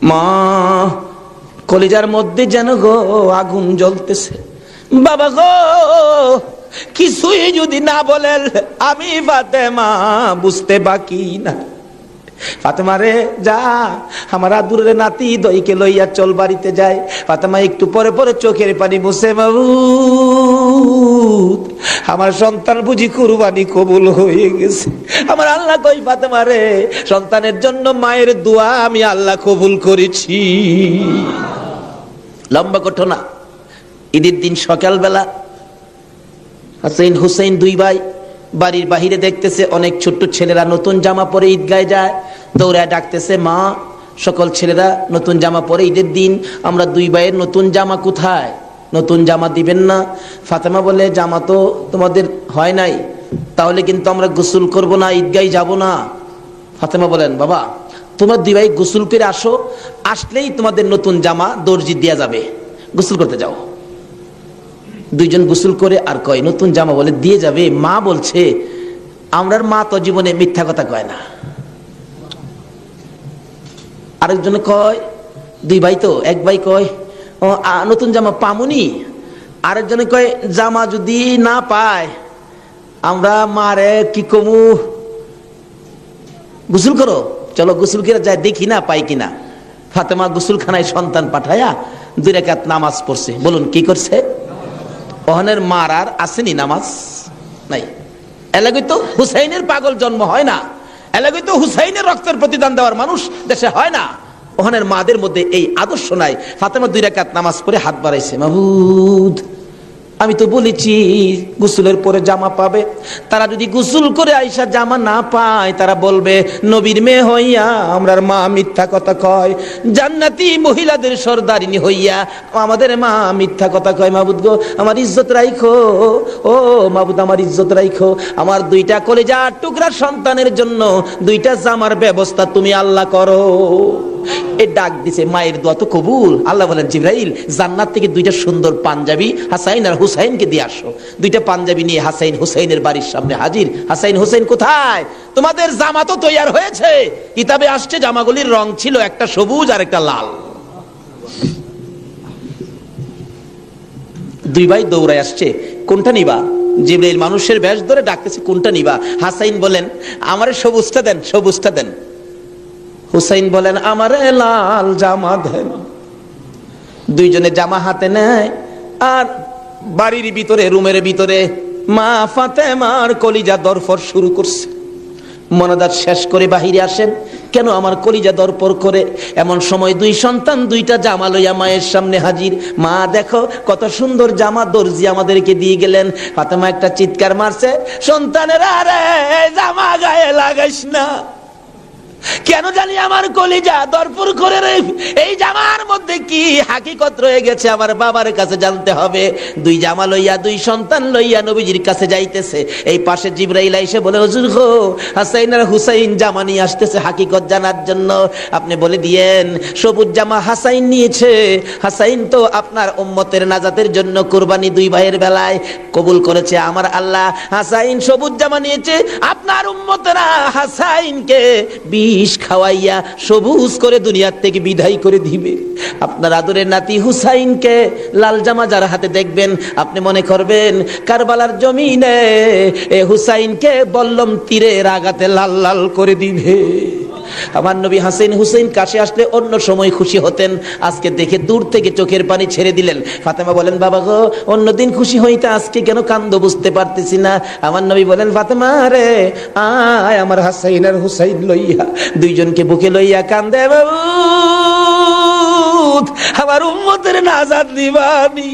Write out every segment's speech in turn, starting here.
মা কলিজার মধ্যে যেন গো আগুন জ্বলতেছে। বাবা গো কিছুই যদি না বলেন আমি ফাতেমা বুঝতে বাকি না। ফাতেমা রে যা, আমার আদুরের নাতি দইকে লইয়া চল বাড়িতে যায়। ফাতেমা একটু পরে পরে চোখের পানি মুছে, মাবুদ আমার সন্তান বুঝি কুরবানি কবুল হয়ে গেছে। আমার আল্লাহ কই ফাতেমা রে, সন্তানের জন্য মায়ের দোয়া আমি আল্লাহ কবুল করেছি। লম্বা ঘটনা। ঈদের দিন সকালবেলা হাসাইন হুসাইন দুই ভাই বাড়ির বাহিরে দেখতেছে অনেক ছোট্ট ছেলেরা নতুন জামা পরে ঈদগায় যায়। দৌড়ায় ডাকতেছে, মা সকল ছেলেরা নতুন জামা পরে ঈদের দিন আমরা দুই ভাইয়ের নতুন জামা কোথায়, নতুন জামা দিবেন না? ফাতেমা বলে, জামা তো তোমাদের হয় নাই, তাহলে কিন্তু আমরা গোসল করব না, ঈদগায় যাব না। ফাতেমা বলেন, বাবা তোমরা দুই ভাই গোসল করে আসো, আসলেই তোমাদের নতুন জামা দর্জি দেয়া যাবে, গোসল করতে যাও। দুইজন গোসল করে আর কয় নতুন জামা বলে দিয়ে যাবে। মা বলছে, আমরার মা তো জীবনে মিথ্যা কথা কয় না। আরেকজনে কয়, দুই ভাই তো, এক ভাই কয় ও নতুন জামা পামুনি, আরেকজনে কয় জামা যদি না পায় আমরা মারে কি কমু, গোসল করো, চলো গোসল করে যায় দেখি না পাই কিনা। ফাতেমা গোসলখানায় সন্তান পাঠায়া 2 রাকাত নামাজ পড়ছে। বলুন কি করছে? ওহনের মার আর আসেনি নামাজ নাই। এলাকায় তো হুসাইনের পাগল জন্ম হয় না, এলাকায় তো হুসাইনের রক্তের প্রতিদান দেওয়ার মানুষ দেশে হয় না। ওহনের মাদের মধ্যে এই আদর্শ নাই। ফাতেমা 2 রাকাত নামাজ পড়ে হাত বাড়াইছে, মাবুদ আমি তো বলেছি গোসলের পরে জামা পাবে, তারা যদি গোসল করে আইসা জামা না পায় তারা বলবে নবীর মেয়ে হইয়া আমরার মা মিথ্যা কথা কয়, জান্নাতি মহিলাদের সরদারিনী হইয়া আমাদের মা মিথ্যা কথা কয়। মাবুদ গো আমার ইজ্জত রাইখো, ও মাবুদ আমার ইজ্জত রাইখো, আমার 2টা কলিজার টুকরা সন্তানের জন্য 2টা জামার ব্যবস্থা তুমি আল্লাহ করো। এ ডাক দিছে, মায়ের দোয়া তো কবুল। আল্লাহ বলেন, জিবরাইল জান্নাত থেকে 2টা সুন্দর পাঞ্জাবি হাসাইন আর হুসাইনকে দিয়ে আসো। 2টা পাঞ্জাবি নিয়ে হাসাইন হুসাইনের বাড়ির সামনে হাজির। হাসাইন হুসাইন কোথায়? তোমাদের জামা তো তৈয়ার হয়েছে। কিতাবে আসছে জামাগুলির রং ছিল একটা সবুজ আর একটা লাল। 2 ভাই দৌড়ায় আসছে, কোনটা নিবা? জিবরাইল মানুষের বেশ ধরে ডাকতেছে, কোনটা নিবা? হাসাইন বলেন, আমারে সবুজটা দেন, সবুজটা দেন। হুসাইন বলেন, আমারে লাল জামা দেন। 2 জনে জামা হাতে নেয় আর বাড়ির ভিতরে রুমের ভিতরে মা ফাতেমার কলিজা দরফর শুরু করছে। মনাদার শেষ করে বাহিরে আসেন, কেন আমার কলিজা দরপর করে? এমন সময় 2 সন্তান 2টা জামা লইয়া মায়ের সামনে হাজির। মা দেখো কত সুন্দর জামা দর্জি আমাদেরকে দিয়ে গেলেন। ফাতেমা একটা চিৎকার মারছে, সন্তানেরা রে জামা গায়ে লাগাইস না, কেন জানি আমার কলিজা দরপুর করে রে, এই জামার মধ্যে কি হাকিকত রয়ে গেছে আমার বাবার কাছে জানতে হবে। 2 জামা লইয়া 2 সন্তান লইয়া নবীজির কাছে যাইতেছে। এই পাশে জিবরাইল এসে বলে, হুজুর গো হাসাইন আর হুসাইন জামা নিয়ে আসতেছে হাকিকত জানার জন্য, আপনি বলে দিয়েন সবুজ জামা হাসাইন নিয়েছে। হাসাইন তো আপনার উম্মতের নাজাতের জন্য কুরবানি 2 ভাইয়ের বেলায় কবুল করেছে আমার আল্লাহ। হাসাইন সবুজ জামা নিয়েছে, আপনার উম্মতেরা হাসাইনকে বিষ খাওয়াইয়া সবুজ করে দুনিয়ার থেকে বিদায় করে দিবে। আপনার আদরের নাতি হুসাইনকে লাল জামা যার হাতে দেখবেন আপনি মনে করবেন কারবালার জমিনে এ হুসাইনকে বল্লম তীরের আঘাতে লাল লাল করে দিবে। আমার নবী হাসান হুসাইন কাছে আসলে অন্য সময় খুশি হতেন, আজকে দেখে দূর থেকে চোখের পানি ছেড়ে দিলেন। ফাতেমা বলেন, বাবা গো অন্যদিন খুশি হইতে আজকে কেন কান্দো বুঝতে পারতেছি না। আমার নবী বলেন, ফাতেমা রে আয় আমার হাসাইন আর হুসাইন লইয়া। 2 জনকে বুকে লইয়া কান্দে, বাবু আমার উম্মতের নাজাত দিবানি।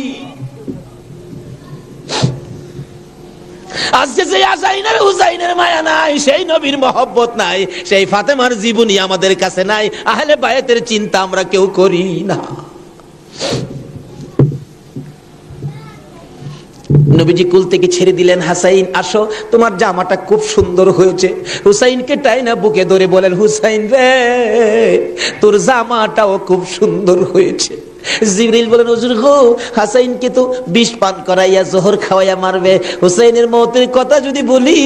আজকে সেই হাসাইনের হুসাইনের মায়া নাই, সেই নবীর মহব্বত নাই, সেই ফাতেমার জীবনী আমাদের কাছে নাই, আহলে বায়াতের চিন্তা আমরা কেউ করি না। নবীজি কুল থেকে ছেড়ে দিলেন, হাসাইন আসো তোমার জামাটা খুব সুন্দর হয়েছে। হুসাইনকে টাইনা বুকে ধরে বলেন, হুসাইন রে তোর জামাটাও খুব সুন্দর হয়েছে। জিবরিল বলেন, হুজুর গো হাসাইনকে তো বিষ পান করাইয়া জোহর খাওয়াইয়া মারবে, হুসাইনের মওতের কথা যদি বলি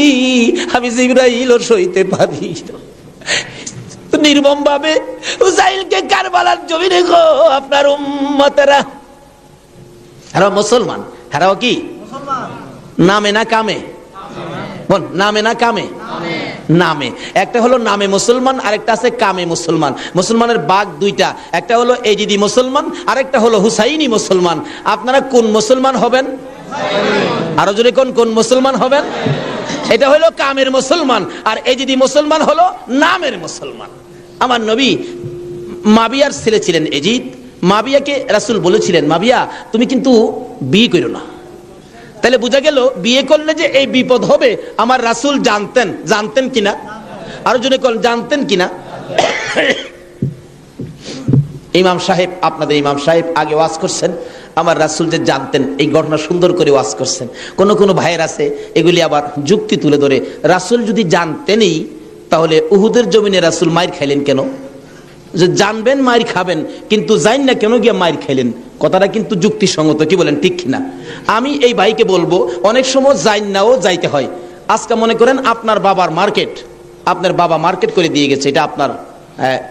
আমি জিবরাইলও সইতে পারি। নির্মম ভাবে হুসাইনকে কারবালার জমিনে গো আপনার উম্মতেরা, এরা মুসলমান, এরাও কি নামে না কামে? বল, নামে না কামে? নামে। একটা হলো নামে মুসলমান, আরেকটা আছে কামে মুসলমান। মুসলমানের ভাগ দুইটা, একটা হলো এজিদি মুসলমান, আরেকটা হলো হুসাইনি মুসলমান। আপনারা কোন মুসলমান হবেন? আরো জোরে কোন কোন মুসলমান হবেন? এটা হলো কামের মুসলমান, আর এজিদি মুসলমান হলো নামের মুসলমান। আমার নবী মাবিয়ার ছেলে ছিলেন এজিদ। মাবিয়াকে রাসূল বলেছিলেন, মাবিয়া তুমি কিন্তু বিয়ে করো না। তাহলে বোঝা গেল বিয়ে করলে যে এই বিপদ হবে আমার রাসূল জানতেন। জানতেন কিনা? আরো জোরে কোন জানতেন কিনা? ইমাম সাহেব, আপনাদের ইমাম সাহেব আগে ওয়াজ করছেন, আমার রাসূল যে জানতেন এই ঘটনা সুন্দর করে ওয়াজ করছেন। কোন কোন ভাইয়ের আছে এগুলি আবার যুক্তি তুলে ধরে, রাসূল যদি জানতেনই তাহলে উহুদের জমিনে রাসূল মাইর খাইলেন কেন? যে জানবেন মাইর খাবেন, কিন্তু জান না কেন গিয়ে মাইর খাইলেন? কথাটা কিন্তু যুক্তিসঙ্গত, কি বলেন, ঠিক কিনা? আমি এই ভাইকে বলবো, অনেক সময় জান নাও যাইতে হয়। আজকে মনে করেন আপনার বাবার মার্কেট, আপনার বাবা মার্কেট করে দিয়ে গেছে, এটা আপনার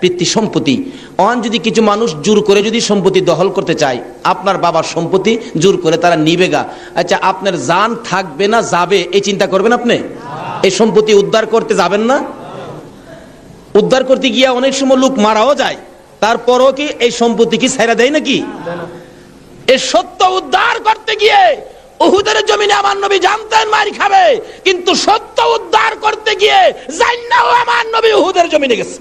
পিতৃ সম্পত্তি। অন যদি কিছু মানুষ জোর করে যদি সম্পত্তি দখল করতে চায়, আপনার বাবার সম্পত্তি জোর করে তারা নিবেগা, আচ্ছা আপনার জান থাকবে না যাবে এই চিন্তা করবেন আপনি? এই সম্পত্তি উদ্ধার করতে যাবেন না? উদ্ধার করতে গিয়ে অনেক সময় লোক মারাও যায়, তারপরও কি এই সম্পত্তি কি ছাইরা দেয় নাকি? এই সত্য উদ্ধার করতে গিয়ে উহুদের জমিনে আমার নবী জানতেন মার খাবে, কিন্তু সত্য উদ্ধার করতে গিয়ে জান্নাও আমার নবী উহুদের জমিনে গেছে।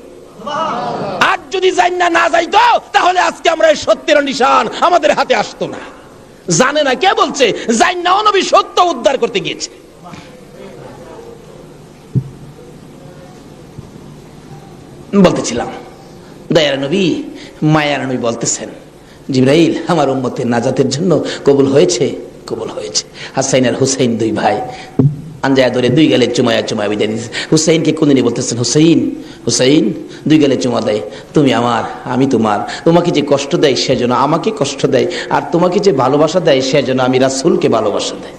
আর যদি জান্না না যাইতো তাহলে আজকে আমরা এই সত্যের নিশান আমাদের হাতে আসতো না। জানে না কে বলছে? জান্নাও নবী সত্য উদ্ধার করতে গিয়েছে। বলতেছিলাম দয়ার নবী, মায়ার নবী বলতেছেন, জিবরাইল আমার উম্মতের নাজাতের জন্য কবুল হয়েছে, কবুল হয়েছে। হাসাইন আর হুসাইন দুই ভাই আঞ্জায়া ধরে দুই গালে চুমায়া চুমায়া বিদায় দিয়েছে। হুসাইনকে কোনদিনই বলতেছেন, হুসাইন, হুসাইন, দুই গালে চুমা দেয়, তুমি আমার আমি তোমার। তোমাকে যে কষ্ট দেয় সেজন্য আমাকে কষ্ট দেয়, আর তোমাকে যে ভালোবাসা দেয় সেজন্য আমি রাসূলকে ভালোবাসা দেয়।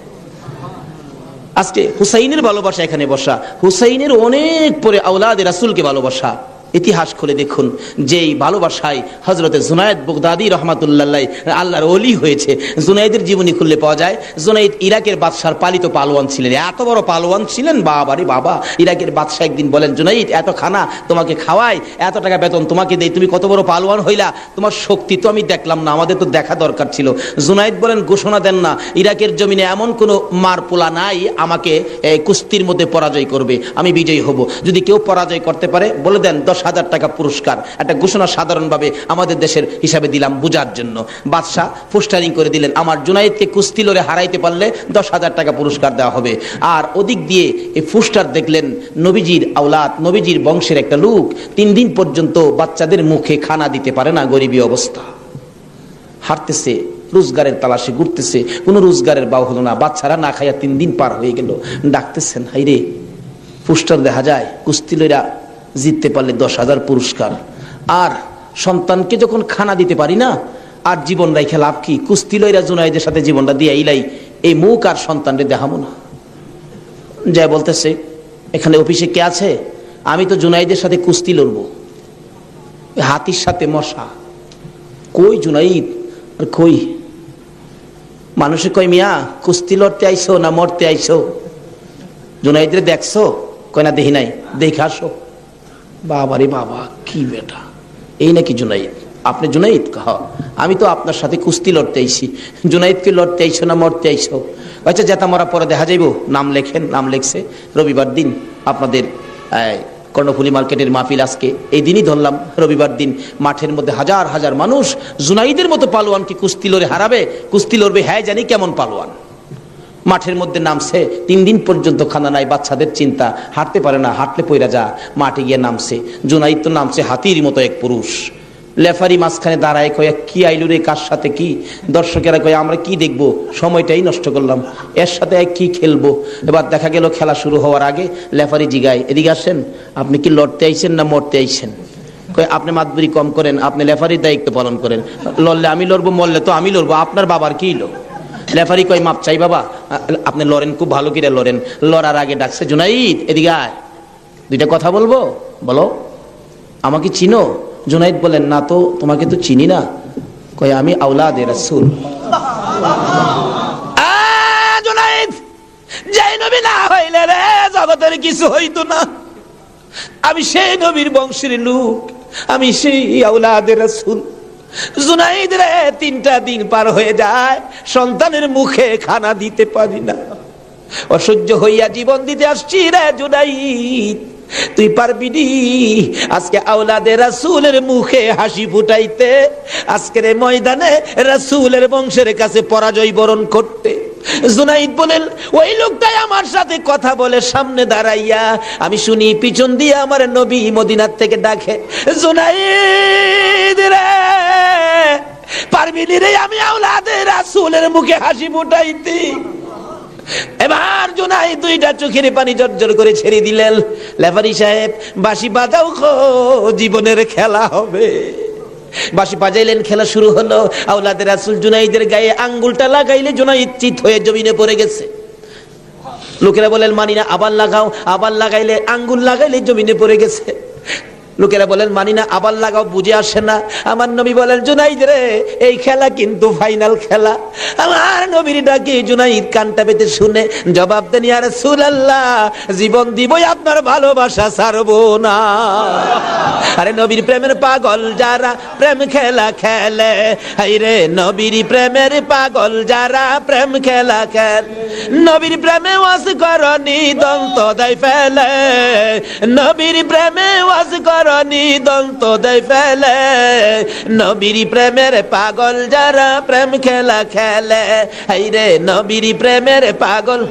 আজকে হুসাইনের ভালোবাসা এখানে বসা, হুসাইনের অনেক পরে আওলাদে রাসূলকে ভালোবাসা। ইতিহাস খুলে দেখুন, যেই ভালোবাসায় হযরতে জুনায়েদ বাগদাদী রাহমাতুল্লাহ আল্লাহর ওলি হয়েছে। জুনায়েদের জীবনী খুললে পাওয়া যায়, জুনায়েদ ইরাকের বাদশার পালিত পালোয়ান ছিলেন। এত বড় পালোয়ান ছিলেন, বাবারে বাবা। ইরাকের বাদশা একদিন বলেন, জুনায়েদ এত খানা তোমাকে খাওয়াই, এত টাকা বেতন তোমাকে দেই, তুমি কত বড় পালোয়ান হইলা, তোমার শক্তি তো আমি দেখলাম না, আমাদের তো দেখা দরকার ছিল। জুনায়েদ বলেন, ঘোষণা দেন না, ইরাকের জমিনে এমন কোন মারপোলা নাই আমাকে কুস্তির মধ্যে পরাজয় করবে, আমি বিজয়ী হব। যদি কেউ পরাজয় করতে পারে বলে দেন 10,000 টাকা পুরস্কার। একটা ঘোষণা সাধারণভাবে আমাদের দেশের হিসাবে দিলাম বুঝার জন্য। বাদশাহ পোস্টারিং করে দিলেন, আমার জুনায়েদকে কুস্তি লড়ে হারাইতে পারলে 10,000 টাকা পুরস্কার দেওয়া হবে। আর ওদিক দিয়ে এই পোস্টার দেখলেন নবীজির আওলাদ, নবীজির বংশের একটা লোক 3 দিন পর্যন্ত বাচ্চাদের মুখে খানা দিতে পারে না, গরিবী অবস্থা, হাঁটতেছে, রোজগারের তালাশে ঘুরতেছে, কোনো রোজগারের বাউ হলো না, বাচ্চারা না খাইয়া 3 দিন পার হয়ে গেল। ডাকতেছেন, হাইরে পোস্টার দেখা যায় কুস্তি লইরা জিততে পারলে 10,000 পুরস্কার, আর সন্তানকে যখন খানা দিতে পারি না, আর জীবন রাইখা লাভ কি? কুস্তি লইরা জুনায়েদের সাথে জীবনটা দিয়ে ইলাই, এই মুখ আর সন্তানরে দেখাবো না। যাই বলতেছে, এখানে অফিসে কে আছে? আমি তো জুনায়েদের সাথে কুস্তি লড়বো, হাতির সাথে মশা। কই জুনায়েদ? আর কই? মানুষে কই, মিয়া কুস্তি লড়তে আইসো না মরতে আইসো? জুনায়েদরে দেখছো? কই না দেখি নাই, দেখে আসো। বাবারে বাবা, কি বেটা, এই নাকি জুনায়েদ? আপনি জুনায়েদ? আমি তো আপনার সাথে কুস্তি লড়তে আইছি। জুনায়েদকে লড়তে আইসো না মরতে আইসো? আচ্ছা যেটা মরা পরে দেখা যাইব, নাম লেখেন। নাম লেখছে, রবিবার দিন আপনাদের কর্ণফুলী মার্কেটের মাহফিল, আজকে এই দিনই ধরলাম রবিবার দিন, মাঠের মধ্যে হাজার হাজার মানুষ জুনায়েদের মতো পালোয়ানকে কুস্তি লড়ে হারাবে, কুস্তি লড়বে। হ্যাঁ জানি কেমন পালোয়ান। মাঠের মধ্যে নামছে, 3 দিন পর্যন্ত খানা নাই, বাচ্চাদের চিন্তা, হাঁটতে পারে না, হাঁটলে পয়রা যা। মাঠে গিয়ে নামছে, জুনায়েদ তো নামছে হাতির মতো এক পুরুষ। লেফারি মাঝখানে দাঁড়ায়, কয় কি আইলু রে, কার সাথে কি? দর্শকেরা কয় আমরা কি দেখবো, সময়টাই নষ্ট করলাম, এর সাথে কি খেলবো। এবার দেখা গেল খেলা শুরু হওয়ার আগে লেফারি জিগায়, এদিকে আসেন, আপনি কি লড়তে আইছেন না মরতে আইছেন? কয় আপনি মাতবুরি কম করেন, আপনি লেফারির দায়িত্ব পালন করেন। লড়লে আমি লড়বো, মরলে তো আমি লড়বো, আপনার বাবার কি লো? লেফারি কয় মাপ চাই বাবা, আপনি লড়েন, খুব ভালো করে লড়েন। লড়ার আগে ডাকছে, জুনায়েদ এদিকে আয়, 2টা কথা বলবো, বলো। আমাকে চিনো? জুনাইদ বলেন, না তো, তোমাকে তো চিনি না। কয়, আমি আওলাদে রাসূল। জুনাইদ, যে নবী না হইলে রে জগতের কিছু হইতো না। আমি সেই নবীর বংশের লোক, আমি সেই আওলাদে রাসূল। জুনাইদ রে, 3টা দিন পার হয়ে যায়, সন্তানের মুখে খানা দিতে পারি না। অসহ্য হইয়া জীবন দিতে আসছি রে জুনাইদ, তুই পারবি নি আজকে আওলাদে রাসূলের মুখে হাসি ফুটাইতে, আজকের ময়দানে রাসূলের বংশের কাছে পরাজয় বরণ করতে? জুনাইদ বলেন, ওই লোকটাই আমার সাথে কথা বলে সামনে দাঁড়াইয়া, আমি শুনি পিছন দিয়ে আমার নবী মদিনার থেকে ডাকে, জুনাইদ রে, পারবি নি রে আমি আওলাদে রাসূলের মুখে হাসি ফুটাইতে? এবার জুনাইদ 2টা চোখের পানি জর্জর করে ছেড়ে দিলেন। লেফারি সাহেব, বাঁশি বাজাও খো, জীবনের খেলা হবে। বাঁশি বাজাইলেন, খেলা শুরু হলো। আওলাদে রাসূল জুনাইদের গায়ে আঙ্গুলটা লাগাইলে জুনাইদ চিত হয়ে জমিনে পড়ে গেছে। লোকেরা বলেন, মানি না, আবার লাগাও। আবার লাগাইলে, আঙ্গুল লাগাইলে জমিনে পড়ে গেছে। লোকেরা বলেন, মানি না, আবার লাগাও, বুঝে আসে না। আমার নবী বলেন, জুনাইদ রে, এই খেলা কিন্তু ফাইনাল খেলা। আমার নবীর ডাকে জুনাইদ কানটা পেতে শুনে জবাব দেন, ইয়া রাসূলুল্লাহ, জীবন দিবই, আপনার ভালোবাসা ছাড়বো না। আরে নবীর প্রেমের পাগল যারা প্রেম খেলা খেলে, হাইরে নবীর প্রেমের পাগল যারা প্রেম খেলা খেলে, নবীর প্রেমে ওয়াজ করনি দন্ত দেয় ফেলে, নবীর প্রেমে ওয়াজ করনি দন্ত দেয় ফেলে, নবীর প্রেমের পাগল যারা প্রেম খেলা খেলে, হাইরে নবীর প্রেমের পাগল।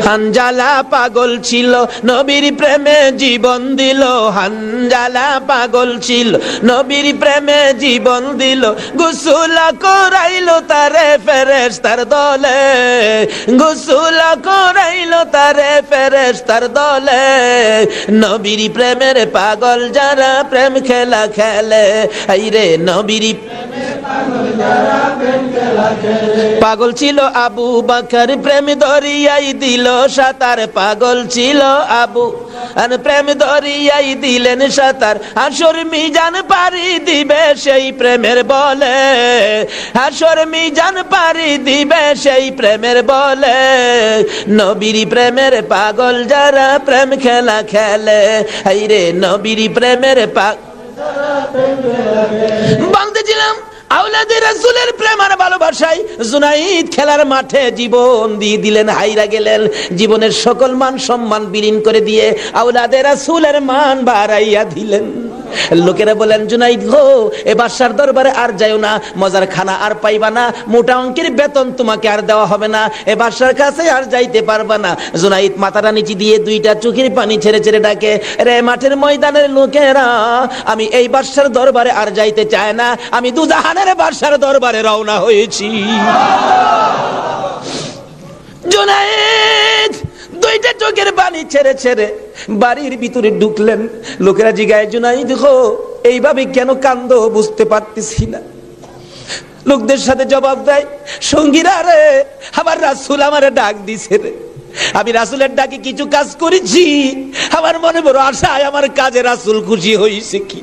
হানজালা পাগল ছিল, নবীর প্রেমে জীবন দিল। হানজালা পাগল ছিল, নবীর প্রেমে জীবন দিল। গোসল করাইলো তারে ফেরেশতার দলে, গোসল করাইলো তারে ফেরেশতার দলে, নবীর প্রেমের পাগল যারা প্রেম খেলা খেলে, হাইরে নবীর পাগল ছিল আবু বকর, প্রেম দরিয়াই দিল সাঁতার। পাগল ছিল আবু, আর প্রেম দরিয়াই দিলেন সাঁতার। হাসর মিজান পারি দিবে সেই প্রেমের বলে, হাসর মিজান পারি দিবে সেই প্রেমের বলে, নবীর প্রেমের পাগল যারা প্রেম খেলা খেলে, হাইরে নবীর প্রেমের পাগল। বলতেছিলাম, আওলাদে রাসূলের প্রেম আর ভালোবাসায় জুনাইদ খেলার মাঠে জীবন দিয়ে দিলেন, হাইরা গেলেন। জীবনের সকল মান সম্মান বিলীন করে দিয়ে আওলাদে রাসূলের মান বাড়াইয়া দিলেন। লোকেরা বলেন, জুনাইদ গো, এ বাদশার দরবারে আর যাইও না, মজার খানা আর পাইবা না, মোটা অঙ্কের বেতন তোমাকে আর দেওয়া হবে না, এ বাদশার কাছে আর যাইতে পারবা না। জুনাইদ মাথাটা নিচে দিয়ে 2টা চোখের পানি ছেড়ে ছেড়ে ডাকে, রে মাঠের ময়দানের লোকেরা, আমি এই বাদশার দরবারে আর যাইতে চাই না, আমি দুজাহানের বাদশার দরবারে রওনা হয়েছি। জুনাইদ 2টা চোখের পানি ছেড়ে ছেড়ে বাড়ির ভিতরে ঢুকলেন। লোকেরা জিগায়, জুনাইদ গো, এইভাবে কেন কান্দো বুঝতে পারতেছি না। লোকদের সাথে জবাব দেয়, সঙ্গীরা রে, আমার রাসূল আমারে ডাক দিছে রে, আমি রাসূলের ডাকে কিছু কাজ করেছি, আমার মনে বড় আশায় আমার কাজে রাসূল খুশি হয়েছে কি।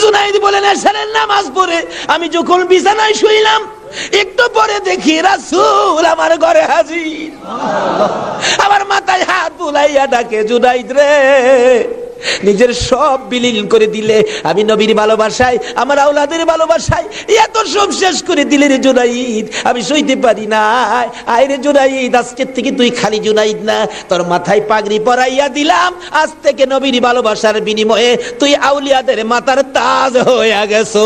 জুনাইদ বলেন, এশারের নামাজ পড়ে আমি যখন বিছানায় শুইলাম, একটু পরে দেখি রাসূল আমার ঘরে হাজির। আমার মাথায় হাত বুলাইয়া ডাকে, জুনাইদ রে, নিজের সব বিলীন করে দিলে, আমি নবীর ভালোবাসায়, আমার আওলাদের ভালোবাসায় এত সব শেষ করে দিলে রে জুনাইদ, আমি সইতে পারি না। আয় রে জুনাইদ, আজকের থেকে তুই খালি জুনাইদ না, তোর মাথায় পাগড়ি পরাইয়া দিলাম, আজ থেকে নবীর ভালোবাসার বিনিময়ে তুই আউলিয়াদের মাথার তাজ হয়ে গেছো।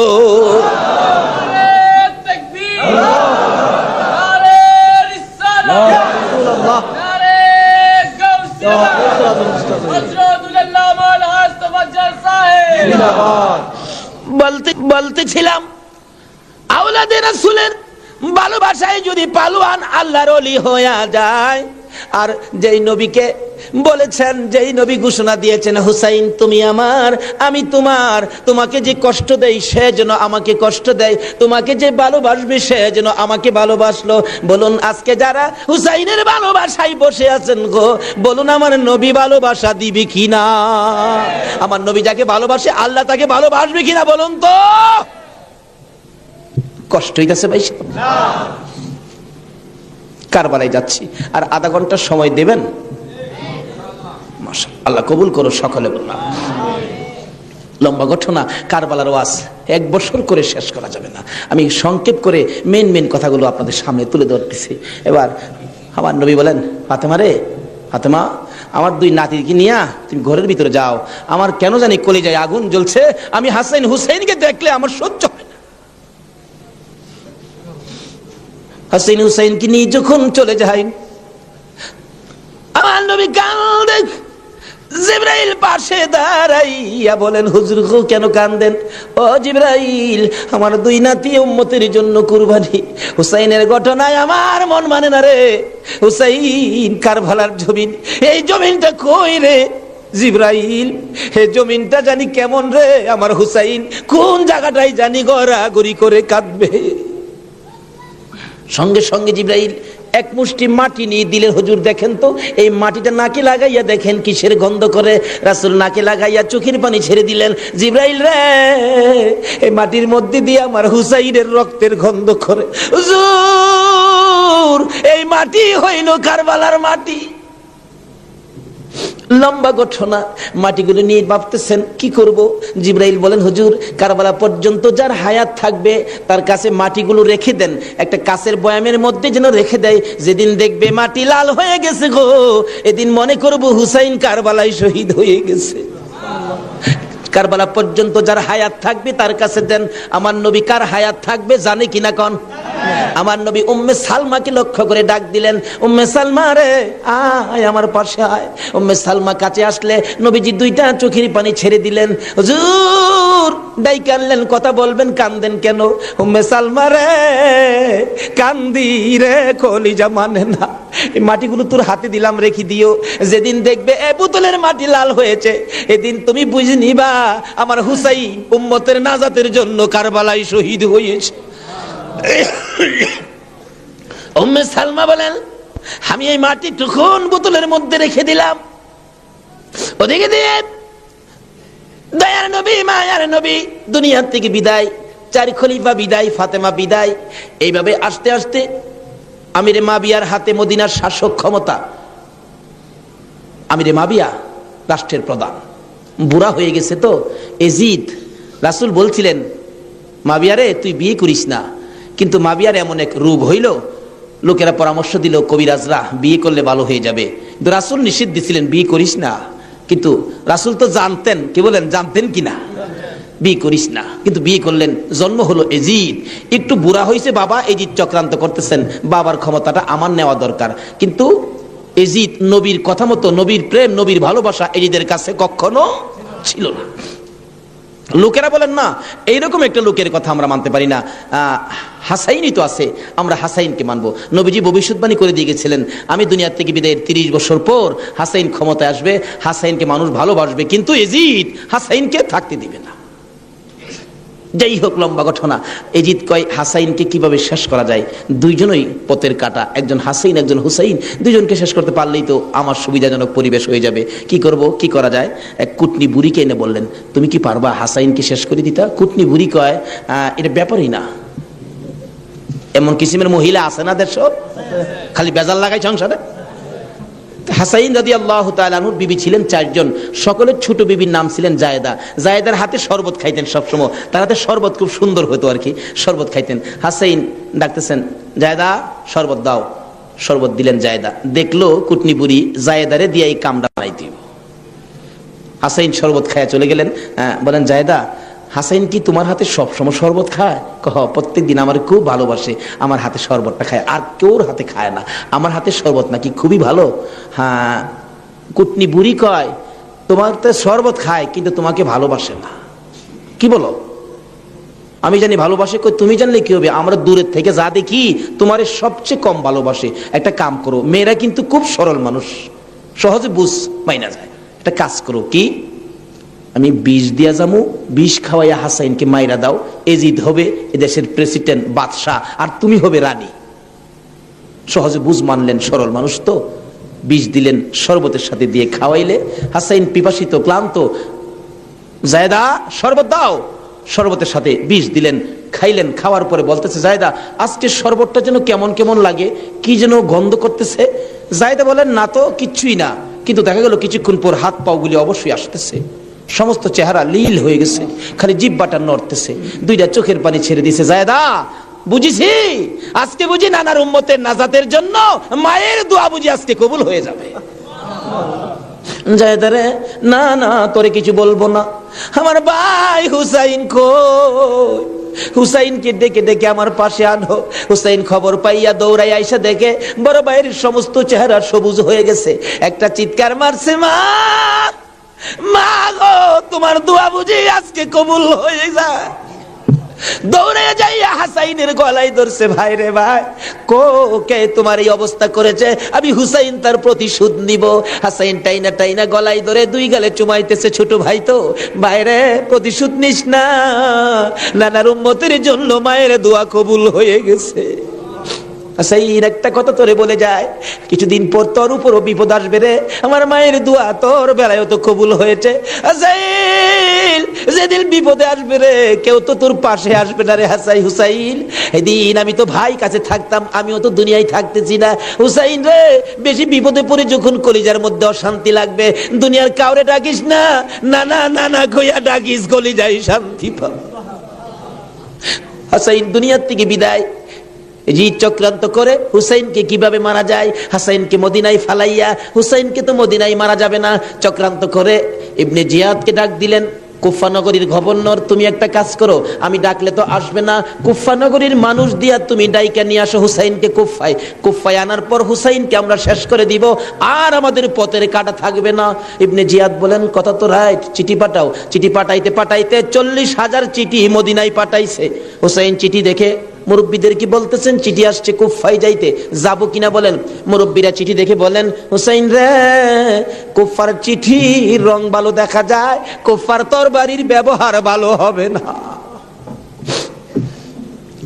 বলতেছিলাম, আওলাদে রাসূলের ভালোবাসায় যদি পালোয়ান আল্লাহর ওলি হয়ে যায়, আর যেই নবীকে বলেছেন, যেই নবী ঘোষণা দিয়েছেন হুসাইন তুমি আমার, আমি তোমার, তোমাকে যে কষ্ট দেয় সে যেন আমাকে কষ্ট দেয়, তোমাকে যে ভালোবাসবে সে যেন আমাকে ভালোবাসলো। বলুন আজকে যারা হুসাইনের ভালোবাসায় বসে আছেন গো, বলুন আমার নবী ভালোবাসা দিবে কিনা? আমার নবী যাকে ভালোবাসে আল্লাহ তাকে ভালোবাসবে কিনা বলুন তো? কষ্ট হইতেছে ভাই? কারবালায় যাচ্ছি, আর আধা ঘন্টা সময় দেবেন? মাশাআল্লাহ, আল্লাহ কবুল করো সকলে বললাম। লম্বা ঘটনা, কারবালার ওয়াজ 1 বছর করে শেষ করা যাবে না। আমি সংক্ষেপ করে মেন কথাগুলো আপনাদের সামনে তুলে ধরতেছি। এবার আমার নবী বলেন, ফাতেমা রে, ফাতেমা আমার 2 নাতিকে নিয়ে তুমি ঘরের ভিতরে যাও, আমার কেন জানি কলিজায় আগুন জ্বলছে, আমি হাসান হুসাইনকে দেখলে আমার সহ্য হয় না। হাসান হুসাইনকে নিয়ে যখন চলে যায়, আমার নবী কান্দে। জিবরাইল পাশে দাঁড়াইয়া বলেন, হুজুর কেন কান্দেন? ও জিবরাইল, আমার 2 নাতি উম্মতের জন্য কুরবানি। হুসাইনের ঘটনায় আমার মন মানে না রে। হুসাইন কারবালার জমিন, এই জমিনটা কই রে জিবরাইল? এই জমিনটা জানি কেমন রে, আমার হুসাইন কোন জায়গাটাই জানি গড়াগড়ি করে কাঁদবে। সঙ্গে সঙ্গে জিবরাইল 1 মুষ্টি মাটি নিয়ে দিলেন। হুজুর দেখেন তো, এই মাটিটা নাকে লাগাইয়া দেখেন কিসের গন্ধ করে। রাসূল নাকে লাগাইয়া চোখের পানি ছেড়ে দিলেন। জিবরাইল রে, এই মাটির মধ্যে দিয়ে আমার হুসাইনের রক্তের গন্ধ করে। হুজুর এই মাটি হইল কারবালার মাটি। লম্বা ঘটনা, মাটিগুলো নিয়ে ভাবতেছেন কি করব। জিবরাইল বলেন, হুজুর কারবালা পর্যন্ত যার হায়াত থাকবে তার কাছে মাটিগুলো রেখে দেন, একটা কাচের বয়ামের মধ্যে যেন রেখে দেয়। যেদিন দেখবে মাটি লাল হয়ে গেছে গো, এদিন মনে করব হুসাইন কারবালায় শহীদ হয়ে গেছে। কারবালা পর্যন্ত যার হায়াত থাকবে তার কাছে দেন। আমার নবী কার হায়াত থাকবে জানে কিনা কোন? আমার নবী উম্মে সালমাকে লক্ষ্য করে ডাক দিলেন, উম্মে সালমা রে আয় আমার পাশে আয়। উম্মে সালমা কাছে আসলে নবীজি 2টা চোখের পানি ছেড়ে দিলেন। হুজুর ডাইকে আনলেন, কথা বলবেন, কান্দেন কেন? উম্মে সালমা রে কান্দি রে, কলিজা মানে না। এই মাটিগুলো তোর হাতে দিলাম, রেখে দিও। যেদিন দেখবে এ বোতলের মাটি লাল হয়েছে, এদিন তুমি বুঝে নিবা আমার হুসাইন উম্মতের নাজাতের জন্য কারবালায় শহীদ হয়েছে। উম্মে সালমা বলেন, আমি এই মাটি তখন বোতলের মধ্যে রেখে দিলাম। ওদিকে দিয়ে দয়ার নবী মায়ার নবী দুনিয়ার থেকে বিদায়, 4 খলিফা বিদায়, ফাতেমা বিদায়। এইভাবে আস্তে আস্তে আমিরে মাবিয়ার হাতে মদিনার শাসক ক্ষমতা। আমিরে মাবিয়া রাষ্ট্রের প্রধান, বুড়া হয়ে গেছে তো এজিদ। রাসূল বলছিলেন, মাবিয়া রে তুই বিয়ে করিস না। কিন্তু মাবিয়ার এমন এক রোগ হইল, লোকেরা পরামর্শ দিল কবিরাজরা বিয়ে করলে ভালো হয়ে যাবে, কিন্তু রাসূল নিষেধ দিছিলেন বিয়ে করিস না। কিন্তু রাসূল তো জানতেন, কি বলেন, জানতেন কিনা বিয়ে করিস না, কিন্তু বিয়ে করলেন। জন্ম হলো এজিদ। একটু বুড়া হয়েছে বাবা, এজিদ চক্রান্ত করতেছেন, বাবার ক্ষমতাটা আমার নেওয়া দরকার। কিন্তু এজিদ নবীর কথা মতো, নবীর প্রেম, নবীর ভালোবাসা এজিদের কাছে কখনো ছিল না। লোকেরা বলেন না, এইরকম একটা লোকের কথা আমরা মানতে পারি না, হাসাইনই তো আছে, আমরা হাসাইনকে মানবো। নবীজি ভবিষ্যৎবাণী করে দিয়ে গেছিলেন, আমি দুনিয়ার থেকে বিদায়ের 30 বছর পর হাসাইন ক্ষমতায় আসবে, হাসাইনকে মানুষ ভালোবাসবে, কিন্তু এজিদ হাসাইনকে থাকতে দিবে না। যাই হোক, লম্বা ঘটনা। এজিদ কয় হাসাইনকে কিভাবে শেষ করা যায়, 2জনই পথের কাটা, একজন হাসাইন একজন হুসাইন, 2জনকে শেষ করতে পারলেই তো আমার সুবিধাজনক পরিবেশ হয়ে যাবে। কি করব, কি করা যায়? এক কুটনি বুড়িকে এনে বললেন, তুমি কি পারবা হাসাইনকে শেষ করে দিতা? কুটনি বুড়ি কয়, এটা ব্যাপারই না। এমন কিসিমের মহিলা আছে না দেশ, খালি বেজাল লাগাই সংসারে। হাসাইন রাদিয়াল্লাহু তাআলা আনহুর বিবি ছিলেন 4 জন, সকলের ছোট বিবির নাম ছিলেন জায়েদা। জায়েদার হাতে শরবত খাইতেন সবসময়, তার হাতে শরবত খুব সুন্দর হতো আর কি, শরবত খাইতেন। হাসাইন ডাকতেছেন, জায়েদা শরবত দাও। শরবত দিলেন জায়েদা। দেখলো কুটনি বুড়ি জায়েদারে দিয়ে এই কামটা বানাইতে। হাসাইন শরবত খায়া চলে গেলেন। বলেন, জায়েদা হাসাইন কি তোমার হাতে সবসময় শরবত খায়? প্রত্যেক দিন আমার খুব ভালোবাসে, আমার হাতে শরবতটা খায়, আর কেউর হাতে খায় না, আমার হাতে শরবত নাকি খুবই ভালো। হ্যাঁ। কুটনি বুড়ি কয়, তোমার তো শরবত খায় কিন্তু তোমাকে ভালোবাসে না। কি বলো? আমি জানি ভালোবাসে। কই তুমি জানলে কি হবে, আমরা দূরের থেকে যা দেখি তোমার সবচেয়ে কম ভালোবাসে। একটা কাম করো, মেয়েরা কিন্তু খুব সরল মানুষ, সহজে বুঝ মাইনা যায়। একটা কাজ করো, কি আমি বিষ দিয়া যামু, বিষ খাওয়াইয়া হাসাইনকে মাইরা দাও, এজিদ হবে এদেশের প্রেসিডেন্ট বাদশাহ, আর তুমি হবে রানী। সহজে বুঝ মানলেন, সরল মানুষ তো। বিষ দিলেন, শরবতের সাথে দিয়ে খাওয়াইলে হাসাইন পিপাসিত ক্লান্ত, জায়দা শরবত দাও, শরবতের সাথে বিষ দিলেন, খাইলেন। খাওয়ার পরে বলতেছে জায়দা আজকে শরবতটা যেন কেমন কেমন লাগে, কি যেন গন্ধ করতেছে। জায়দা বলেন না তো, কিচ্ছুই না, কিন্তু দেখা গেল কিছুক্ষণ পর হাত পাগুলি অবশ্যই আসতেছে, সমস্ত চেহারা লীল হয়ে গেছে, খালি জিহ্বাটা নড়তেছে, দুইটা চোখের পানি ছেড়ে দিছে। জায়দা বুঝিছি, আজকে বুঝি নানার উম্মতের নাজাতের জন্য মায়ের দোয়া বুঝি আজকে কবুল হয়ে যাবে। জায়দারে না না, তোরে কিছু বলবো না, আমার ভাই হুসাইন কই, হুসাইনকে ডেকে ডেকে আমার পাশে আনো। হুসাইন খবর পাইয়া দৌড়াই আইসা দেখে বড় ভাইয়ের সমস্ত চেহারা সবুজ হয়ে গেছে। একটা চিৎকার মারছে, মা মা গো, তোমার দোয়া বুঝি আজকে কবুল হয়ে যায়। দৌড়ে যাইয়া হাসাইনের গলায় ধরছে, ভাই রে ভাই, কে তোমার এই অবস্থা করেছে, আমি হুসাইন তার প্রতিশোধ নিব। হাসাইন টাইনা টাইনা গলায় ধরে দুই গালে চুমাইতেছে, ছোট ভাই তো, ভাইরে প্রতিশোধ নিস না, নানার উম্মতের জন্য মায়ের দোয়া কবুল হয়ে গেছে। হাসাইন একটা কথা তোরে বলে যায়, কিছুদিন পর তোর উপরও বিপদ আসবে রে, আমার মায়ের দোয়া তোর বেলায় তো কবুল হয়েছে। হাসাইন যেদিন বিপদে আসবে রে, কেউ তো তোর পাশে আসবে না রে হুসাইন। এদিন আমি তো ভাই কাছে থাকতাম, আমিও তো দুনিয়ায় থাকতেছি না। হুসাইন রে, বেশি বিপদে পড়ে যখন কলিজার মধ্যে অশান্তি লাগবে, দুনিয়ার কাউরে ডাকিস না, নানা নানা কইয়া ডাকিস, কলিজায় শান্তি পাব। হাসাইন দুনিয়ার থেকে বিদায়, জিদ চক্রান্ত করে হুসাইনকে কিভাবে মারা যায়, হাসাইনকে মদিনায় ফালাইয়া, হুসাইনকে তো মদিনায় মারা যাবে না, চক্রান্ত করে ইবনে জিয়াদকে ডাক দিলেন। কুফা নগরীর গভর্নর, তুমি একটা কাজ করো, আমি ডাকলে তো আসবে না, কুফা নগরীর মানুষ দিয়া তুমি ডাইকা নিয়ে আসো হুসাইনকে কুফায়। কুফায় আনার পর হুসাইনকে আমরা শেষ করে দিব, আর আমাদের পথের কাটা থাকবে না। ইবনে জিয়াদ বলেন, কথা তো রাইট, চিঠি পাঠাও। চিঠি পাঠাইতে পাঠাইতে 40,000 চিঠি মদিনায় পাঠাইছে। হুসাইন চিঠি দেখে মুরব্বীদের কি বলতেছেন, চিঠি আসছে কুফায় যাইতে, যাবো কিনা বলেন। মুরব্বীরা চিঠি দেখে বলেন, হুসাইন রে, কুফার চিঠি রং ভালো দেখা যায়, কুফার তরবারির ব্যবহার ভালো হবে না।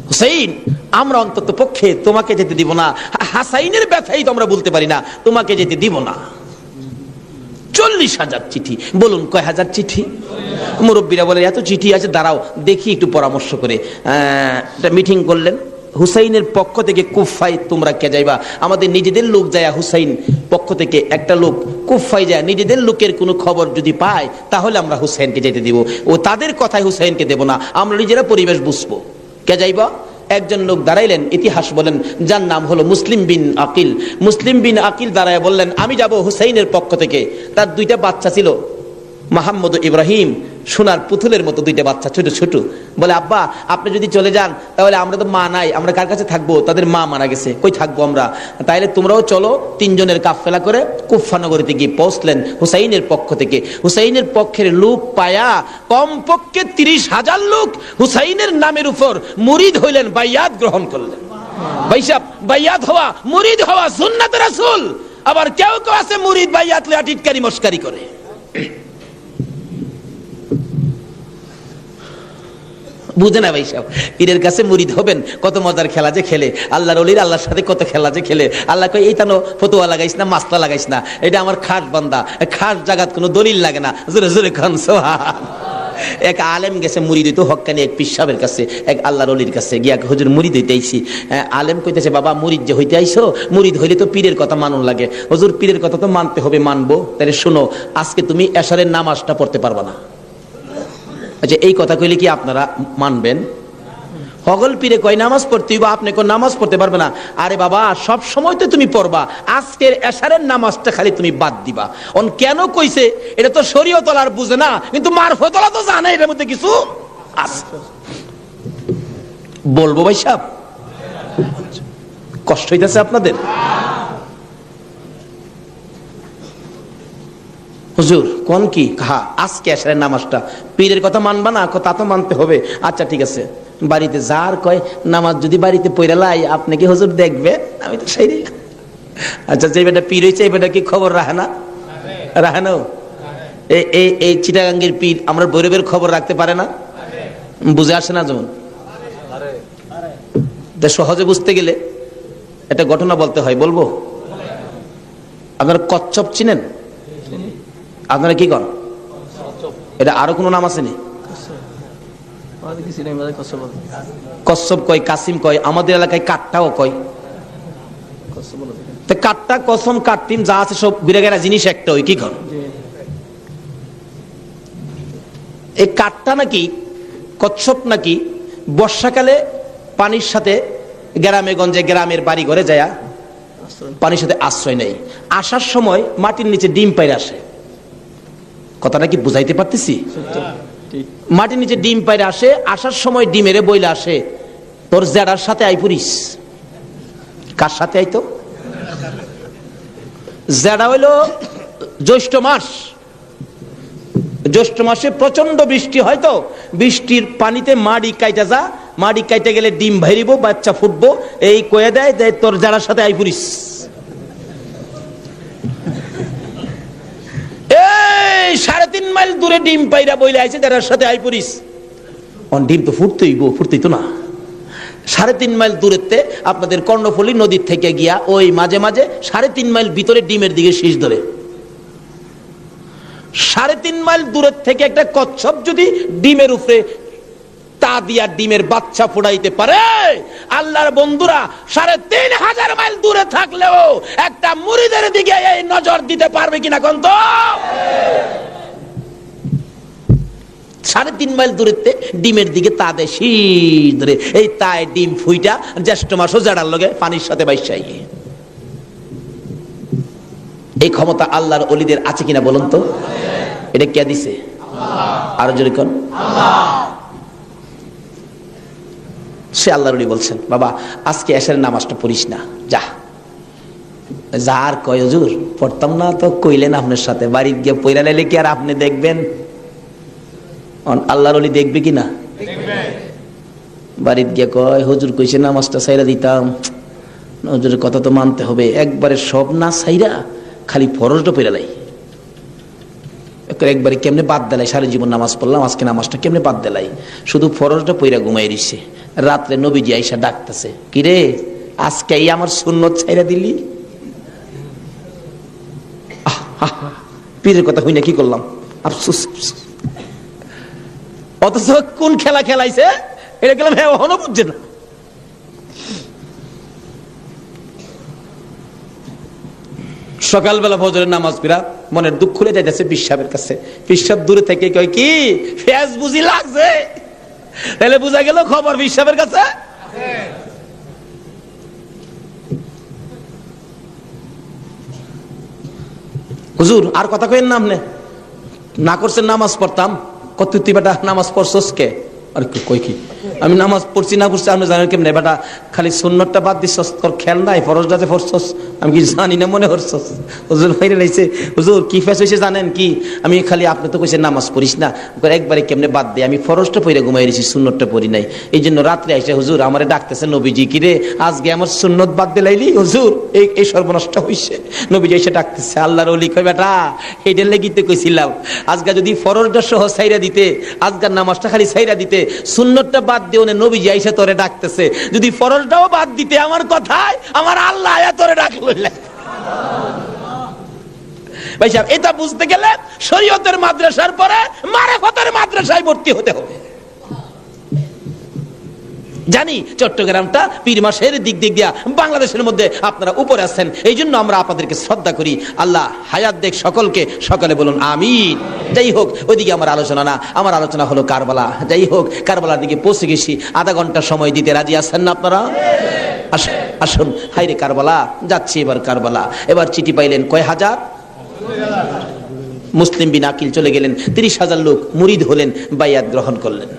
হুসাইন, আমরা অন্তত পক্ষে তোমাকে যেতে দিব না, হাসাইনের ব্যথাই তো আমরা বলতে পারি না, তোমাকে যেতে দিব না। 40,000 চিঠি, বলুন কয় হাজার চিঠি? মুরব্বীরা বলে এত চিঠি আছে, দাঁড়াও দেখি একটু পরামর্শ করে। একটা মিটিং করলেন, হুসাইনের পক্ষ থেকে কুফায় তোমরা কে যাইবা? আমাদের নিজেদের লোক যায়, হুসাইন পক্ষ থেকে একটা লোক কুফায় যায়, নিজেদের লোকের কোনো খবর যদি পায় তাহলে আমরা হুসাইনকে যেতে দিব, ও তাদের কথায় হুসাইনকে দেব না, আমরা নিজেরা পরিবেশ বুঝবো। কে যাইবা? একজন লোক দাঁড়াইলেন, ইতিহাস বলেন, যার নাম হলো মুসলিম বিন আকিল। মুসলিম বিন আকিল দাঁড়ায় বললেন, আমি যাব হুসাইনের পক্ষ থেকে। তার দুইটা বাচ্চা ছিল, মোহাম্মদ ইব্রাহিম, সোনার পুতুলের মতো দুইটা বাচ্চা, ছোট ছোট। বলে, আব্বা আপনি যদি চলে যান তাহলে আমরা তো মা নাই, আমরা কার কাছে থাকবো? তাদের মা মারা গেছে, কই থাকবো আমরা? তাইলে তোমরাও চলো। 3 জনের কাফেলা করে কুফা নগরীতে গিয়ে পৌঁছলেন হুসাইনের পক্ষ থেকে। হুসাইনের পক্ষের লোক পায়া কমপক্ষে 30,000 লোক হুসাইনের নামের উপর মুরিদ হইলেন, বাইয়াত গ্রহণ করলেন। ভাইসাব, বাইয়াত হওয়া, মুরিদ হওয়া সুন্নাত রাসূল। আবার কেউ কেউ আছে মুরিদ বাইয়াত লইয়া টিটকারি মস্কারি করে। বুঝে না ভাই সাহেব, পীরের কাছে মুরিদ হবেন, কত মজার খেলা যে খেলে, আল্লাহর ওলির আল্লাহর সাথে কত খেলা যে খেলে। আল্লাহ কই, এইটা ফতুয়া লাগাইস না, মাসলা লাগাইস না, এটা আমার খাস বান্দা, খাস জাগাত কোনো দলিল লাগে না। জোরে জোরে খান সুবহান। এক আলেম গেছে মুরিদ হইতো, হক্কানি এক পীর সাহেবের কাছে, এক আল্লাহর ওলির কাছে গিয়া, হুজুর মুরিদ হইতে আইছি। আলেম কইতেছে, বাবা মুরিদ যে হইতে আইছো, মুরিদ হইলে তো পীরের কথা মানুন লাগে। হুজুর পীরের কথা তো মানতে হবে, মানবো। তাহলে শোনো, আজকে তুমি এশারের নামাজটা পড়তে পারবা না। আচ্ছা, এই কথা কইলে কি আপনারা মানবেন? হগল পীরে কয় নামাজ পড়তে হইবা, আপনি কোন নামাজ পড়তে পারবে না। আরে বাবা, সব সময় তো তুমি পড়বা, আজকের এশারের নামাজটা খালি তুমি বাদ দিবা। অন কেন কইছে? এটা তো শরীয়ত আর বুঝে না, কিন্তু মারফতলা তো জানে এর মধ্যে কিছু আছে। বলবো ভাই সাহেব, কষ্ট হইতেছে আপনাদের? হুজুর কোন কি? হ্যাঁ, আজকে এশারের নামাজটা পীরের কথা মানবা না? তা তো মানতে হবে। আচ্ছা ঠিক আছে, বাড়িতে যার কয় নামাজ যদি বাড়িতে পড়ে লাই, আপনি কি হুজুর দেখবে? আমি তো সেই আচ্ছা, যে বেটা পীর হয়েছে এই বেটা কি খবর রাখে না? রাখে না? এই চিটাগাঙ্গের পীর আমরা ভৈরবের খবর রাখতে পারে না? বুঝে আসে না? যেমন সহজে বুঝতে গেলে একটা ঘটনা বলতে হয়, বলবো? আপনারা কচ্ছপ চিনেন? আপনারা কি করেন? এটা আরো কোনো নাম আছে নি? কচ্ছপ কয়, কাসিম কয়, আমাদের এলাকায় কাটটাও কয়। কাটটা, কসম, কাটতিম যা আছে সব বিরাগেরা জিনিস একটা, ওই কি কর? এই কাটটা নাকি, কচ্ছপ নাকি বর্ষাকালে পানির সাথে গ্রামে গঞ্জে গ্রামের বাড়ি ঘরে যায় পানির সাথে আশ্রয় নেই, আসার সময় মাটির নিচে ডিম পাইরে আসে। কথাটা কি বুঝাইতে পারতেছি? মাটির নিচে ডিম পাইরে আসে, আসার সময় ডিমেরে বইলে আসে, তোর জেডার সাথে আই পুরিস। কার সাথে আইতো? জেডা হইল জ্যৈষ্ঠ মাস। জ্যৈষ্ঠ মাসে প্রচন্ড বৃষ্টি হয়, তো বৃষ্টির পানিতে মাড়ি কাইটা যা, মাড়ি কাইতে গেলে ডিম ভাইরিব, বাচ্চা ফুটবো, এই কয়ে দেয় যে তোর যারার সাথে আই পুরিস। এই 3.5 মাইল দূরে ডিম পাইরা বইলে আইছে যারার সাথে আই পুরিস। ডিম তো ফুটতেই তো না। 3.5 মাইল দূরেতে আপনাদের কর্ণফুলী নদীর থেকে গিয়া ওই মাঝে মাঝে 3.5 মাইল ভিতরে ডিমের দিকে শীষ ধরে। 3.5 মাইল দূরের থেকে একটা কচ্ছপ যদি ডিমের উপরে তা দিয়া ডিমের বাচ্চা ফোড়াইতে পারে, আল্লাহর বন্ধুরা 3,500 মাইল দূরে থাকলেও একটা মুরিদের দিকে এই নজর দিতে পারবে কিনা কোন? তো 3.5 মাইল দূরেতে ডিমের দিকে তা দেয় শীষ ধরে, এই তাই ডিম ফুইটা জ্যৈষ্ঠ মাসও জাড়ার লগে পানির সাথে বাইসাই। এই ক্ষমতা আল্লাহর ওলিদের আছে কিনা বলুন তো? এটা কে দিছে? আরো জোরে কোন? সে আল্লাহর ওলি বলছেন, বাবা আজকে এশারের নামাজটা পড়িস না, যা। যার কয় হুজুর পড়তাম না, তো কইলেন আপনার সাথে, বাড়ি গিয়ে পয়রা লাইলে কি আর আপনি দেখবেন? আল্লাহর ওলি দেখবে কিনা? বাড়িতে গিয়ে কয় হুজুর কইছে নামাজটা ছাইরা দিতাম, হুজুরের কথা তো মানতে হবে, একবারে সব না ছাইরা খালি ফরজটা পড়া লাই, একবারে কেমনে বাদ দেলাই, সারা জীবন নামাজ পড়লাম, আজকে নামাজটা কেমনে বাদ দেলাই, শুধু ফরজটা পইরা ঘুমাই দিছে। রাত্রে নবীজি আইসা ডাকতেছে, কিরে আজকে আমার সুন্নত ছাইরা দিলি? পীরের কথা হই না কি করলাম, আফসোস। অথচ কোন খেলা খেলাইছে এটা গেলাম, হ্যাঁ এখনো বুঝছে না। সকালবেলা ফজরের নামাজ পড়া মনের দুঃখ খুলে যাইতেছে পীর সাহেবের কাছে। পীর সাহেব দূরে থেকে কয়, কি ফেজ বুঝি লাগছে? তাহলে বুঝা গেল খবর পীর সাহেবের কাছে। হুজুর আর কথা কইেন না, আপনি না করছেন নামাজ পড়তাম, কত তুই বেটা নামাজ পড়ছস কে? আর কই কি আমি নামাজ পড়ছি না পড়ছি আপনি জানেন কেমনে? বেটা খালি সুন্নতটা বাদ দিছস, তোর খেয়াল নাই ফরজটাতে পড়ছস, আমি কি জানি না মনে করছস? হুজুর বাইরে লাইছে, হুজুর কি ফেস হয়েছে জানেন কি? আমি খালি আপনি তো কইছেন নামাজ পড়িস না, একবারে কেমনে বাদ দে, আমি ফরজটা পড়ে ঘুমাই দিয়েছি, সুন্নতটা পড়ি নাই, এই জন্য রাত্রে আইসে হুজুর আমারে ডাকতেছে নবীজি, কি রে আজকে আমার সুন্নত বাদ দিলাইলি? হুজুর এই সর্বনষ্ট হইছে। নবীজি এসে ডাকতেছে, আল্লাহর ওলি কয়, বেটা এইটার লেগিতে কইছিলাম আজকে যদি ফরজটা সহ ছাইরা দিতে, আজকের নামাজটা খালি ছাইরা দিতে, সুন্নতটা বাদ দিও না, নবীজি আইসা তোরে ডাকতেছে, যদি ফরজটাও বাদ দিতে আমার কথায় আমার আল্লাহ আয়া তোরে ডাকলো। ভাই সাহেব এটা বুঝতে গেলে শরীয়তের মাদ্রাসার পরে মারিফতের মাদ্রাসায় ভর্তি হতে হবে। জানি চট্টগ্রামটা পীর মাসের দিক দিয়া বাংলাদেশের মধ্যে আপনারা উপরে আছেন, এই জন্য আমরা আপনাদেরকে শ্রদ্ধা করি। আল্লাহ হায়াত দেখ সকলকে, সকলে বলুন আমিন। যাই হোক ওইদিকে আমার আলোচনা না, আমার আলোচনা হলো কারবালা। যাই হোক কারবালার দিকে পৌঁছে গেছি, আধা ঘন্টা সময় দিতে রাজি আছেন না আপনারা? আসুন হাইরে কারবালা যাচ্ছি, এবার কারবালা। এবার চিঠি পাইলেন কয় হাজার? মুসলিম বিন আকিল চলে গেলেন, 30,000 লোক মুরিদ হলেন, বাইয়াত গ্রহণ করলেন।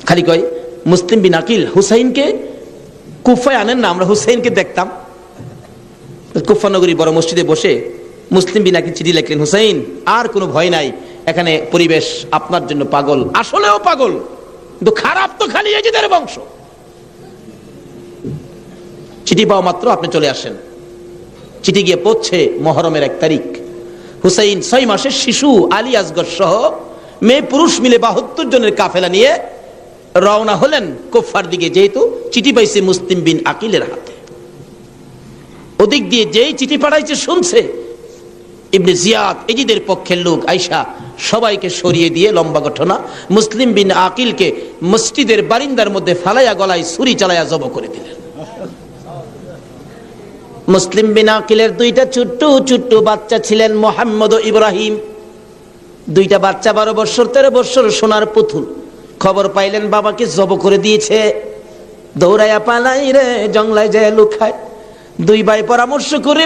খালি কয় মুসলিম বিন আকিল হুসাইনকে কুফায় আনেন না, আমরা হুসাইনকে দেখতাম। কুফা নগরী বড় মসজিদে বসে মুসলিম বিন আকিল চিঠি লিখলেন, হুসাইন আর কোনো ভয় নাই, এখানে পরিবেশ আপনার জন্য পাগল, আসলেও পাগল, কিন্তু খারাপ তো খালি এজিদের বংশ। চিঠি পাওয়া মাত্র আপনি চলে আসেন। চিঠি গিয়ে পৌঁছে মুহররমের 1 তারিখ। হুসাইন 6 মাসের শিশু আলী আসগর সহ মেয়ে পুরুষ মিলে 72 জনের কাফেলা নিয়ে রওনা হলেন কুফার দিকে, যেহেতু চিঠি পাইছে মুসলিম বিন আকিলের হাতে। ওদিক দিয়ে যেই চিঠি পাঠাইছে শুনছে ইবনে জিয়াদ এজিদের পক্ষের লোক আয়েশা সবাইকে সরিয়ে দিয়ে, লম্বা ঘটনা, মুসলিম বিন আকিলকে মসজিদের বারিন্দার মধ্যে ফালাইয়া গলায় ছুরি চালাইয়া জব করে দিলেন। মুসলিম বিন আকিলের 2টা ছোট্ট ছোট্ট বাচ্চা ছিলেন, মুহাম্মদ ও ইব্রাহিম। 2টা বাচ্চা 12 বছর 13 বছর, সোনার পুতুল। খবর পাইলেন বাবাকে জব করে দিয়েছে, দৌড়াইয়া পালাই রে, জঙ্গলায় যায় লুকায়। 2 ভাই পরামর্শ করে,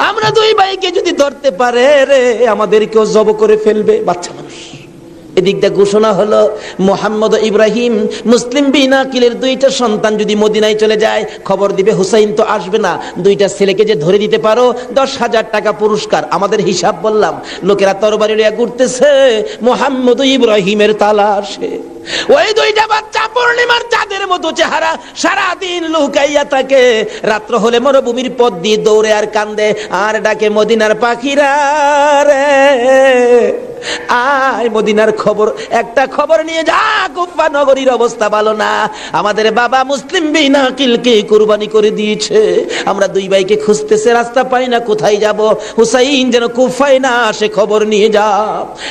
আমরা 2 ভাইকে যদি ধরতে পারে রে, আমাদেরকেও জব করে ফেলবে, বাচ্চা মানুষ। এদিকটা ঘোষণা হলো মুহাম্মদ ও ইব্রাহিম মুসলিম বিন আকিলের 2টা সন্তান যদি মদিনায় চলে যায়, খবর দিবে হুসাইন তো আসবে না, 2টা ছেলেকে যে ধরে দিতে পারো 10,000 টাকা পুরস্কার। আমাদের হিসাব বললাম, লোকেরা তরবারি লইয়া ঘুরতেছে মুহাম্মদ ও ইব্রাহিমের তালাশে। ওই 2টা বাচ্চা পূর্ণিমার চাঁদের মতো চেহারা, সারাদিন লুকাইয়া থাকে। রাত্র হলে মরুভূমির পথ দিয়ে দৌড়ে আর কান্দে আর ডাকে, মদিনার পাখিরা রে আয়, মদিনার খবর, একটা খবর নিয়ে যা, কুফা নগরীর অবস্থা ভালো না, আমাদের বাবা মুসলিম বিন আকিলকে কুরবানি করে দিয়েছে, আমরা 2 ভাইকে খুঁজতেছে, রাস্তা পাই না, কোথায় যাব, হুসাইন যেন কুফায় না আসে, খবর নিয়ে যা।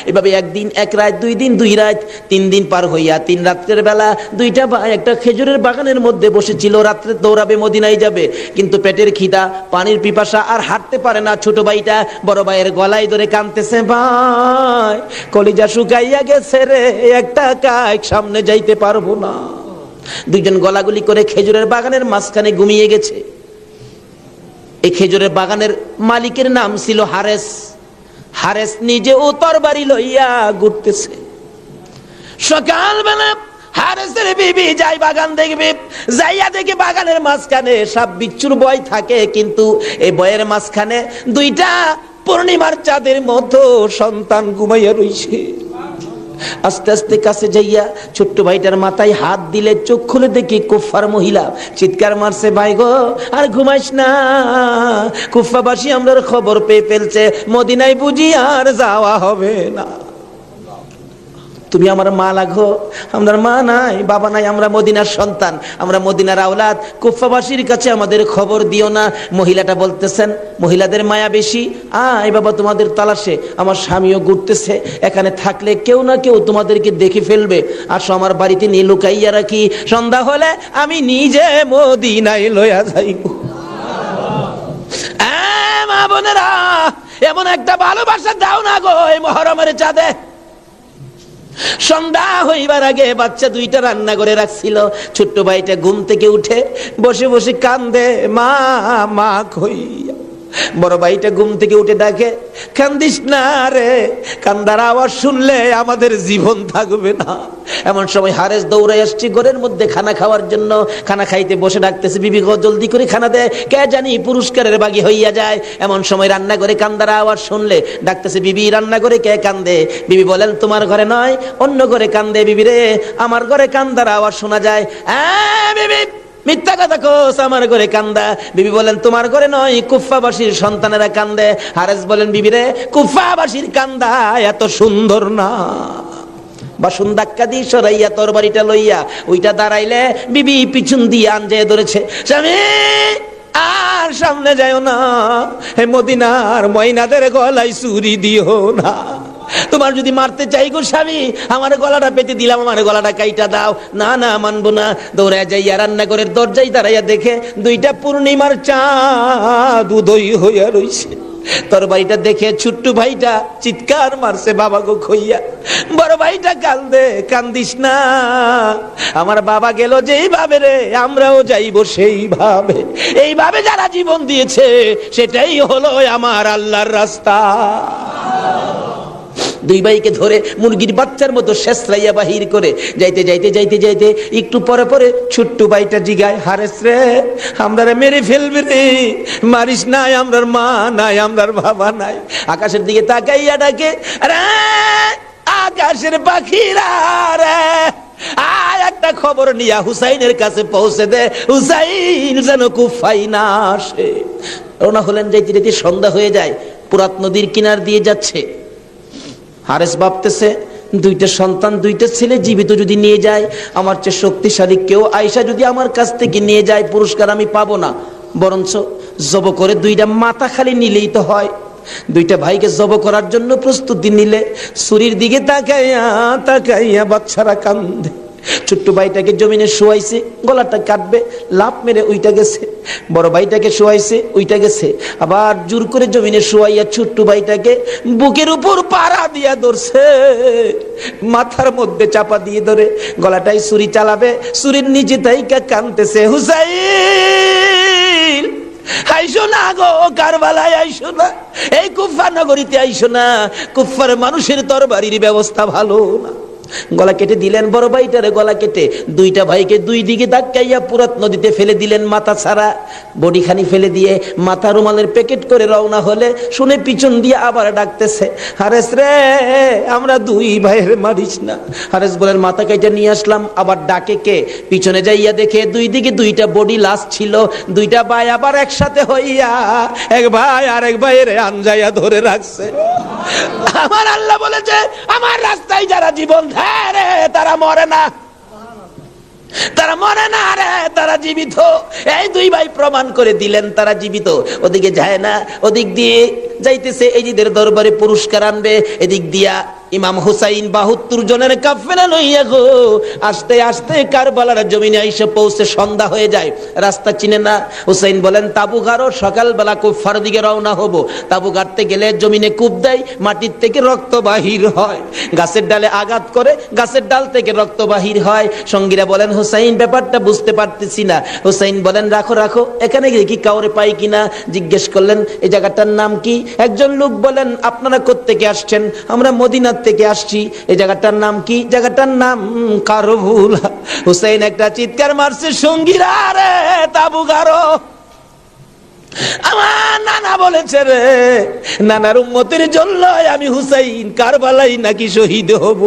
এভাবে 1 দিন 1 রাত, 2 দিন 2 রাত, 3 দিন পার হইয়া 3 রাত্রের বেলা 2টা ভাই একটা খেজুরের বাগানের মধ্যে বসেছিল, রাত্রে দৌড়াবে মদিনায় যাবে, কিন্তু পেটের খিদা, পানির পিপাসা, আর হাঁটতে পারে না। ছোট ভাইটা বড় ভাইয়ের গলায় ধরে কাঁদতেছে, ভাই কলিজা শুকাইয়া গেছে রে, একটা কাজ সামনে যাইতে পারবো না। 2জন গলাগুলি করে খেজুরের বাগানের মাঝখানে ঘুমিয়ে গেছে। এই খেজুরের বাগানের মালিকের নাম ছিল হারেস। হারেস নিজে ও তরবারি লইয়া ঘুরতেছে। সকালবেলা হারেসের বিবি যাই বাগান দেখবে, যাইয়া দেখে বাগানের মাঝখানে সাপ বিচ্ছুর ভয় থাকে, কিন্তু এই ভয়ের মাঝখানে 2টা পূর্ণিমার চাঁদের মতো সন্তান ঘুমাইয়া রইছে। আস্তে আস্তে কাছে যাইয়া ছোট্ট ভাইটার মাথায় হাত দিলে, চোখ খুলে দেখি কুফার মহিলা, চিৎকার মারছে, ভাই গো আর ঘুমাইস না, কুফাবাসী আমরার খবর পেয়ে ফেলছে, মদিনায় বুঝি আর যাওয়া হবে না, তুমি আমার মা লাগো, আমার মা নাই, বাবা নাই, আমরা মদিনার সন্তান, আমরা মদিনার আওলাদ, কুফাবাসীর কাছে আমাদের খবর দিও না। মহিলাটা বলতেছেন, মহিলাদের মায়া বেশি, আয় বাবা তোমাদের তালাশে, আমার স্বামীও ঘুরতেছে, এখানে থাকলে কেউ না কেউ তোমাদেরকে দেখে ফেলবে, আসো আমার বাড়িতে নিয়ে লুকাইয়া রাখি, সন্ধ্যা হলে আমি নিজে মদিনায় লইয়া যাইব। মা বোনেরা, এমন একটা ভালোবাসা দাও না গো এই মুহররমের চাঁদে। সন্ধ্যা হইবার আগে বাচ্চা 2টা রান্না করে রাখছিল। ছোট্ট ভাইটা ঘুম থেকে উঠে বসে বসে কান্দে, মা মা কইয়া। বড় ভাইটা ঘুম থেকে উঠে ডাকে, কান্দিস না রে, কান্দার আওয়াজ শুনলে আমাদের জীবন থাকবে না। এমন সময় হারেস দৌড়ে আসছে ঘরের মধ্যে খানা খাওয়ার জন্য। খানা খাইতে বসে ডাকতেছে, বিবি গো জলদি করে খানা দে, কে জানি পুরস্কারের বাগি হইয়া যায়। এমন সময় রান্না করে কান্দার আওয়াজ শুনলে ডাকতেছে, বিবি রান্না করে কে কান্দে? বিবি বলেন, তোমার ঘরে নয়, অন্য ঘরে কান্দে। বিবি রে, আমার ঘরে কান্দার আওয়াজ শোনা যায়। বিবি মিথ্যা কথা কোস, আমার ঘরে কান্দা। বিবি বলেন, তোমার ঘরে নয়, কুফাবাসীর সন্তানেরা কান্দে। হারেস বলেন, বিবি রে, কুফাবাসীর কান্দা এত সুন্দর না। বাসন ধাক্কা দিয়ে সরাইয়া তরবারিটা লইয়া ওইটা দাঁড়াইলে বিবি পিছন দিয়ে আঞ্জায় ধরেছে, স্বামী আর সামনে যাও না, হে মদিনার ময়নাদের গলায় ছুরি দিও না। তোমার যদি মারতে চাই গো স্বামী, আমার গলাটা পেতে দিলাম, আমার গলাটা কাইটা দাও। না না, মানবো না। দৌড়া যাইয়া রান্নাঘরের দরজায় দাঁড়াইয়া দেখে 2টা পূর্ণিমার চাঁদ উদয় হইয়া রইছে। তরবারিটা দেখে ছোট্ট ভাইটা চিৎকার মারছে, বাবা গো খইয়া। বড় ভাইটা কান্দে, কান্দিস না, আমার বাবা গেল যেইভাবে রে, আমরাও যাইব সেইভাবে। এইভাবে যারা জীবন দিয়েছে সেটাই হলো আমার আল্লাহর রাস্তা। 2 ভাইকে ধরে মুরগির বাচ্চার মতো শেষরাইয়া বাহির করে যাইতে যাইতে যাইতে যাইতে একটু পরে পরে ছোট্ট ভাইটা জিগায়, হারেস রে, আমরা মেরে ফেলবে রে, মারিস নাই, আমরার মা নাই, আমরার বাবা নাই। আকাশের দিকে তাকাইয়া ডাকে, আরে আকাশের পাখিরা রে, আর একটা খবর নিয়ে হুসাইনের কাছে পৌঁছে দে, হুসাইন যেন কুফায় না আসে। রওনা হলেন, যাইতে যাইতে সন্ধ্যা হয়ে যায়, ফুরাত নদীর কিনার দিয়ে যাচ্ছে। হারেস ভাবতেছে, দুইটা সন্তান, দুইটা ছেলে জীবিত যদি নিয়ে যায়, আমার চেয়ে শক্তিশালী কেউ আয়েশা যদি আমার কাছ থেকে নিয়ে যায়, পুরস্কার আমি পাবো না, বরঞ্চ জব করে দুইটা মাথা খালি নিলেই তো হয়। দুইটা ভাইকে জব করার জন্য প্রস্তুতি নিলে ছুরির দিকে তাকাইয়া তাকাইয়া বাচ্চারা কান্দে। ছোট্ট ভাইটাকে জমিনে শোয়াইছে, গলাটা কাটবে, লাফ মেরে উইটা গেছে। বড় ভাইটাকে শোয়াইছে, উইটা গেছে। আবার জোর করে জমিনে শোয়াইয়া ছোট্ট ভাইটাকে বুকের উপর পাড়া দিয়া ধরছে, মাথার মধ্যে চাপা দিয়ে ধরে গলাটাই ছুরি চালাবে, ছুরির নিচে তাইকা কাঁদতেছে, হুসাইন আইসো না গো, কারবালায় আইসো না, এই কুফা নগরীতে আইসো না, কুফার মানুষের তরবারির ব্যবস্থা ভালো না। গলা কেটে দিলেন বড় ভাইটারে, গলা কেটে দুইটা ভাইকে দুই দিকে ধাক্কাইয়া ফুরাত নদীতে ফেলে দিলেন, মাথা ছাড়া বডি খানি ফেলে দিয়ে মাথা রুমালের প্যাকেট করে রওনা হলে শুনে পিছন দিয়ে আবার ডাকতেছে, হারেস রে আমরা দুই ভাইয়ের মারিস না। হারেস বলেন, মাথা কেটে নিয়ে আসলাম। আবার ডাকে কে? পিছনে যাইয়া দেখে দুই দিকে দুইটা বডি লাশ ছিল। দুইটা ভাই আবার একসাথে হইয়া এক ভাই আর এক ভাইয়ের আনজাইয়া ধরে রাখছে। আমার আল্লাহ বলেছে, আমার রাস্তায় যারা জীবন দেয় রে তারা মরে না, তারা মরে না রে, তারা জীবিত। এই দুই ভাই প্রমাণ করে দিলেন তারা জীবিত। ওদিকে যায় না, ওদিক দিয়ে যাইতেছে এজিদের দরবারে পুরস্কার আনবে। এদিক দিয়া ইমাম হুসাইন ৭২ জনের কাফেলা লইয়া গো আস্তে আস্তে কারবালার জমিনে এসে পৌঁছে সন্ধ্যা হয়ে যায়। রাস্তা চিনে না। হুসাইন বলেন, তাবু গাড়ো, সকালবেলা কুফার দিকে রওনা হবো। তাবু গাড়তে গেলে জমিনে কূপ দেয়, মাটির থেকে রক্ত বাহির হয়, গাছের ডালে আঘাত করে গাছের ডাল থেকে রক্ত বাহির হয়। সঙ্গীরা বলেন, হুসাইন ব্যাপারটা বুঝতে পারতেছি না। হুসাইন বলেন, রাখো রাখো, এখানে গিয়ে কি কাউরে পাই কিনা। জিজ্ঞেস করলেন, এই জায়গাটার নাম কি? একজন লোক বলেন, আপনারা কোত্থেকে আসছেন? আমরা মদিনা থেকে আসছি। এই জায়গাটার নাম কি? জায়গাটার নাম কারবুলা। হুসাইন একটা চিৎকার মারছে, সঙ্গীরা রে তাবু গাড়ো। আমার নানা বলেছে রে, নানার উম্মতের জন্য আমি হুসাইন কারবালাই নাকি শহীদ হব।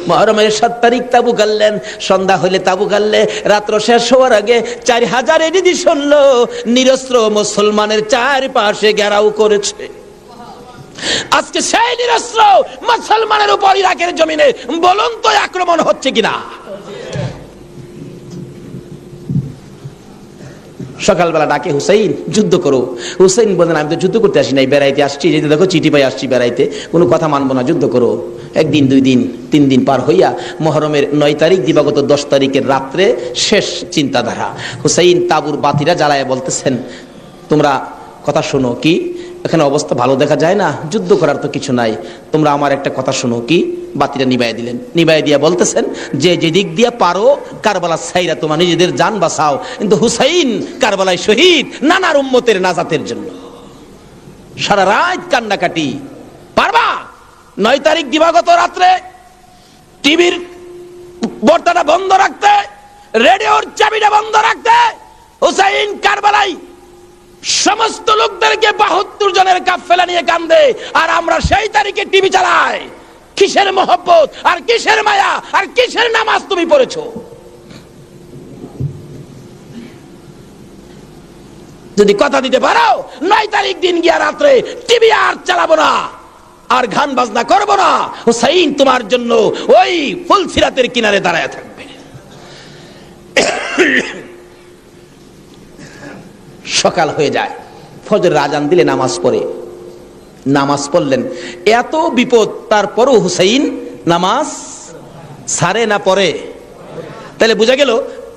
মুহররমের ৭ তারিখ তাবু গাড়লেন। সন্ধ্যা হলে তাবু গাড়লে রাত্র শেষ হওয়ার আগে ৪,০০০ এদিদি শুনলো নিরস্ত্র মুসলমানের চারপাশে ঘেরাও করেছে। আজকে সেই নিরস্ত্র মুসলমানের উপর ইরাকের জমিনে বলুন তো আক্রমণ হচ্ছে কিনা? সকালবেলা ডাকে, হুসাইন যুদ্ধ করো। হুসাইন বলেন, আমি তো যুদ্ধ করতে আসি নাই, বেড়াইতে আসছি। এই যে দেখো চিঠি পাই আসছি বেড়াইতে, কোনো কথা মানবো না, যুদ্ধ করো। একদিন, 2 দিন, 3 দিন পার হইয়া মুহররমের 9 তারিখ দিবাগত 10 তারিখের রাত্রে শেষ চিন্তাধারা। হুসাইন তাবুর বাতিরা জ্বালায় বলতেছেন, তোমরা কথা শোনো। কি? এখানে অবস্থা ভালো দেখা যায় না, যুদ্ধ করার তো কিছু নাই, তোমরা আমার একটা কথা শোনো। কি? বাতিটা নিবাই দিলেন। নিবাই দিয়া বলতেছেন, যে যেদিক দিয়া পারো কারবালা ছাইরা তোমার নিজেদের জান বাঁচাও, কিন্তু হুসাইন কারবালায় শহীদ নানার উম্মতের নাজাতের জন্য। সারা রাত কান্নাকাটি। পারবা? 9 তারিখ দিবাগত রাত্রে টিভির বর্তাটা বন্ধ রাখতে, রেডিওর চাবিটা বন্ধ রাখতে। হুসাইন কারবালায় সমস্ত লোকদেরকে ৭২ জনের কাফেলা নিয়ে কান্দে, আর আমরা সেই তারিখে টিভি চালাই। কিসের মহব্বত আর কিসের মায়া আর কিসের নামাজ তুমি পড়েছো? যদি কথা দিতে পারো 9 তারিখ দিন গিয়া রাত্রে টিভি আর চালাবো না, আর গান বাজনা করবো না, হুসাইন তোমার জন্য ওই ফুলসিরাতের কিনারে দাঁড়ায় থাকবে। সকাল হয়ে যায়, ফজরের আজান দিলে নামাজ পড়ে। নামাজ পড়লেন, এত বিপদ তারপরও হুসাইন নামাজ ছাড়ে না পড়ে। তাহলে বোঝা গেল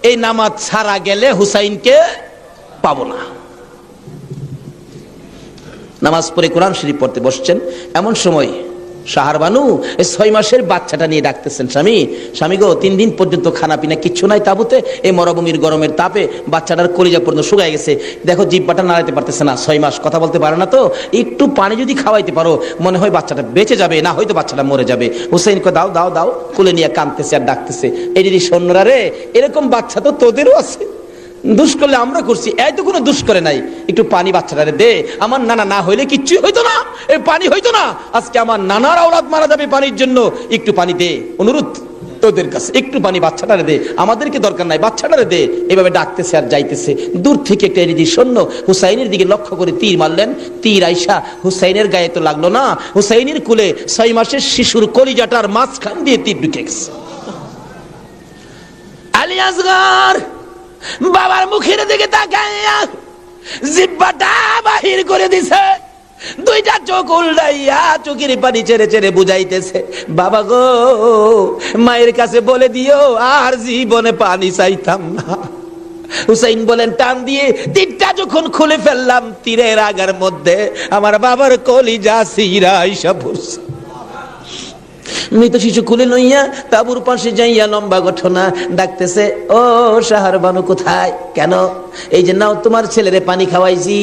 এই নামাজ ছাড়া গেলে হুসাইনকে পাবো না। নামাজ পড়ে কোরআন শরীফ পড়তে বসছেন, এমন সময় শাহরবানু এই 6 মাসের বাচ্চাটা নিয়ে ডাকতেছেন, স্বামী স্বামী গো, 3 দিন পর্যন্ত খানা পিনা কিচ্ছু নাই তাবুতে, এই মরুভূমির গরমের তাপে বাচ্চাটার কলিজা পর্যন্ত শুকায় গেছে, দেখো জিহ্বাটা নাড়াইতে পারতেছে না, 6 মাস কথা বলতে পারে না, তো একটু পানি যদি খাওয়াইতে পারো মনে হয় বাচ্চাটা বেঁচে যাবে, না হয়তো বাচ্চাটা মরে যাবে। হুসাইন কো দাও দাও দাও, কোলে নিয়ে কাঁদতেছে আর ডাকতেছে, এই যদি সৈন্যরা রে, এরকম বাচ্চা তো তোদেরও আছে, দুষ করলে আমরা করছি, এই তো কোনো দুষ করে নাই, একটু পানি বাচ্চাটারে দে, আমার নানা না হইলে কিচ্ছুই হইতো না, এই পানি হইতো না, আজকে আমার নানার আওলাদ মারা যাবে পানির জন্য, একটু পানি দে, অনুরোধ। তোদের কাছে একটু পানি বাচ্চাটারে দে, আমাদেরকে দরকার নাই, বাচ্চাটারে দে। এভাবে ডাকতেছে আর যাইতেছে। দূর থেকে একটা এরিদি সৈন্য হুসাইনের দিকে লক্ষ্য করে তীর মারলেন। তীর আইসা হুসাইনের গায়ে তো লাগলো না, হুসাইনের কুলে 6 মাসের শিশুর কলিজাটার মাঝখান দিয়ে তীর ঢুকে গেছে। আলী আসগর বাবার মুখের দিকে তাকাইয়া জিহ্বাটা বাহির করে দিছে, দুইটা চোখ উল্টাইয়া চোখের পানি ছেড়ে ছেড়ে বুঝাইতেছে, বাবা গো মায়ের কাছে বলে দিও আর জীবনে পানি চাইতাম না। হুসাইন বলেন, টান দিয়ে তীরটা যখন খুলে ফেললাম, তীরের আগার মধ্যে আমার বাবার কলিজা সিরা আইসা পড়ছে। মৃত শিশু কুলে লইয়া তাবুর পাশে যাইয়া লম্বা ঘটনা ডাকতেছে, ও শাহর বানু কোথায়? কেন? এই যে নাও তোমার ছেলেরে পানি খাওয়াইছি।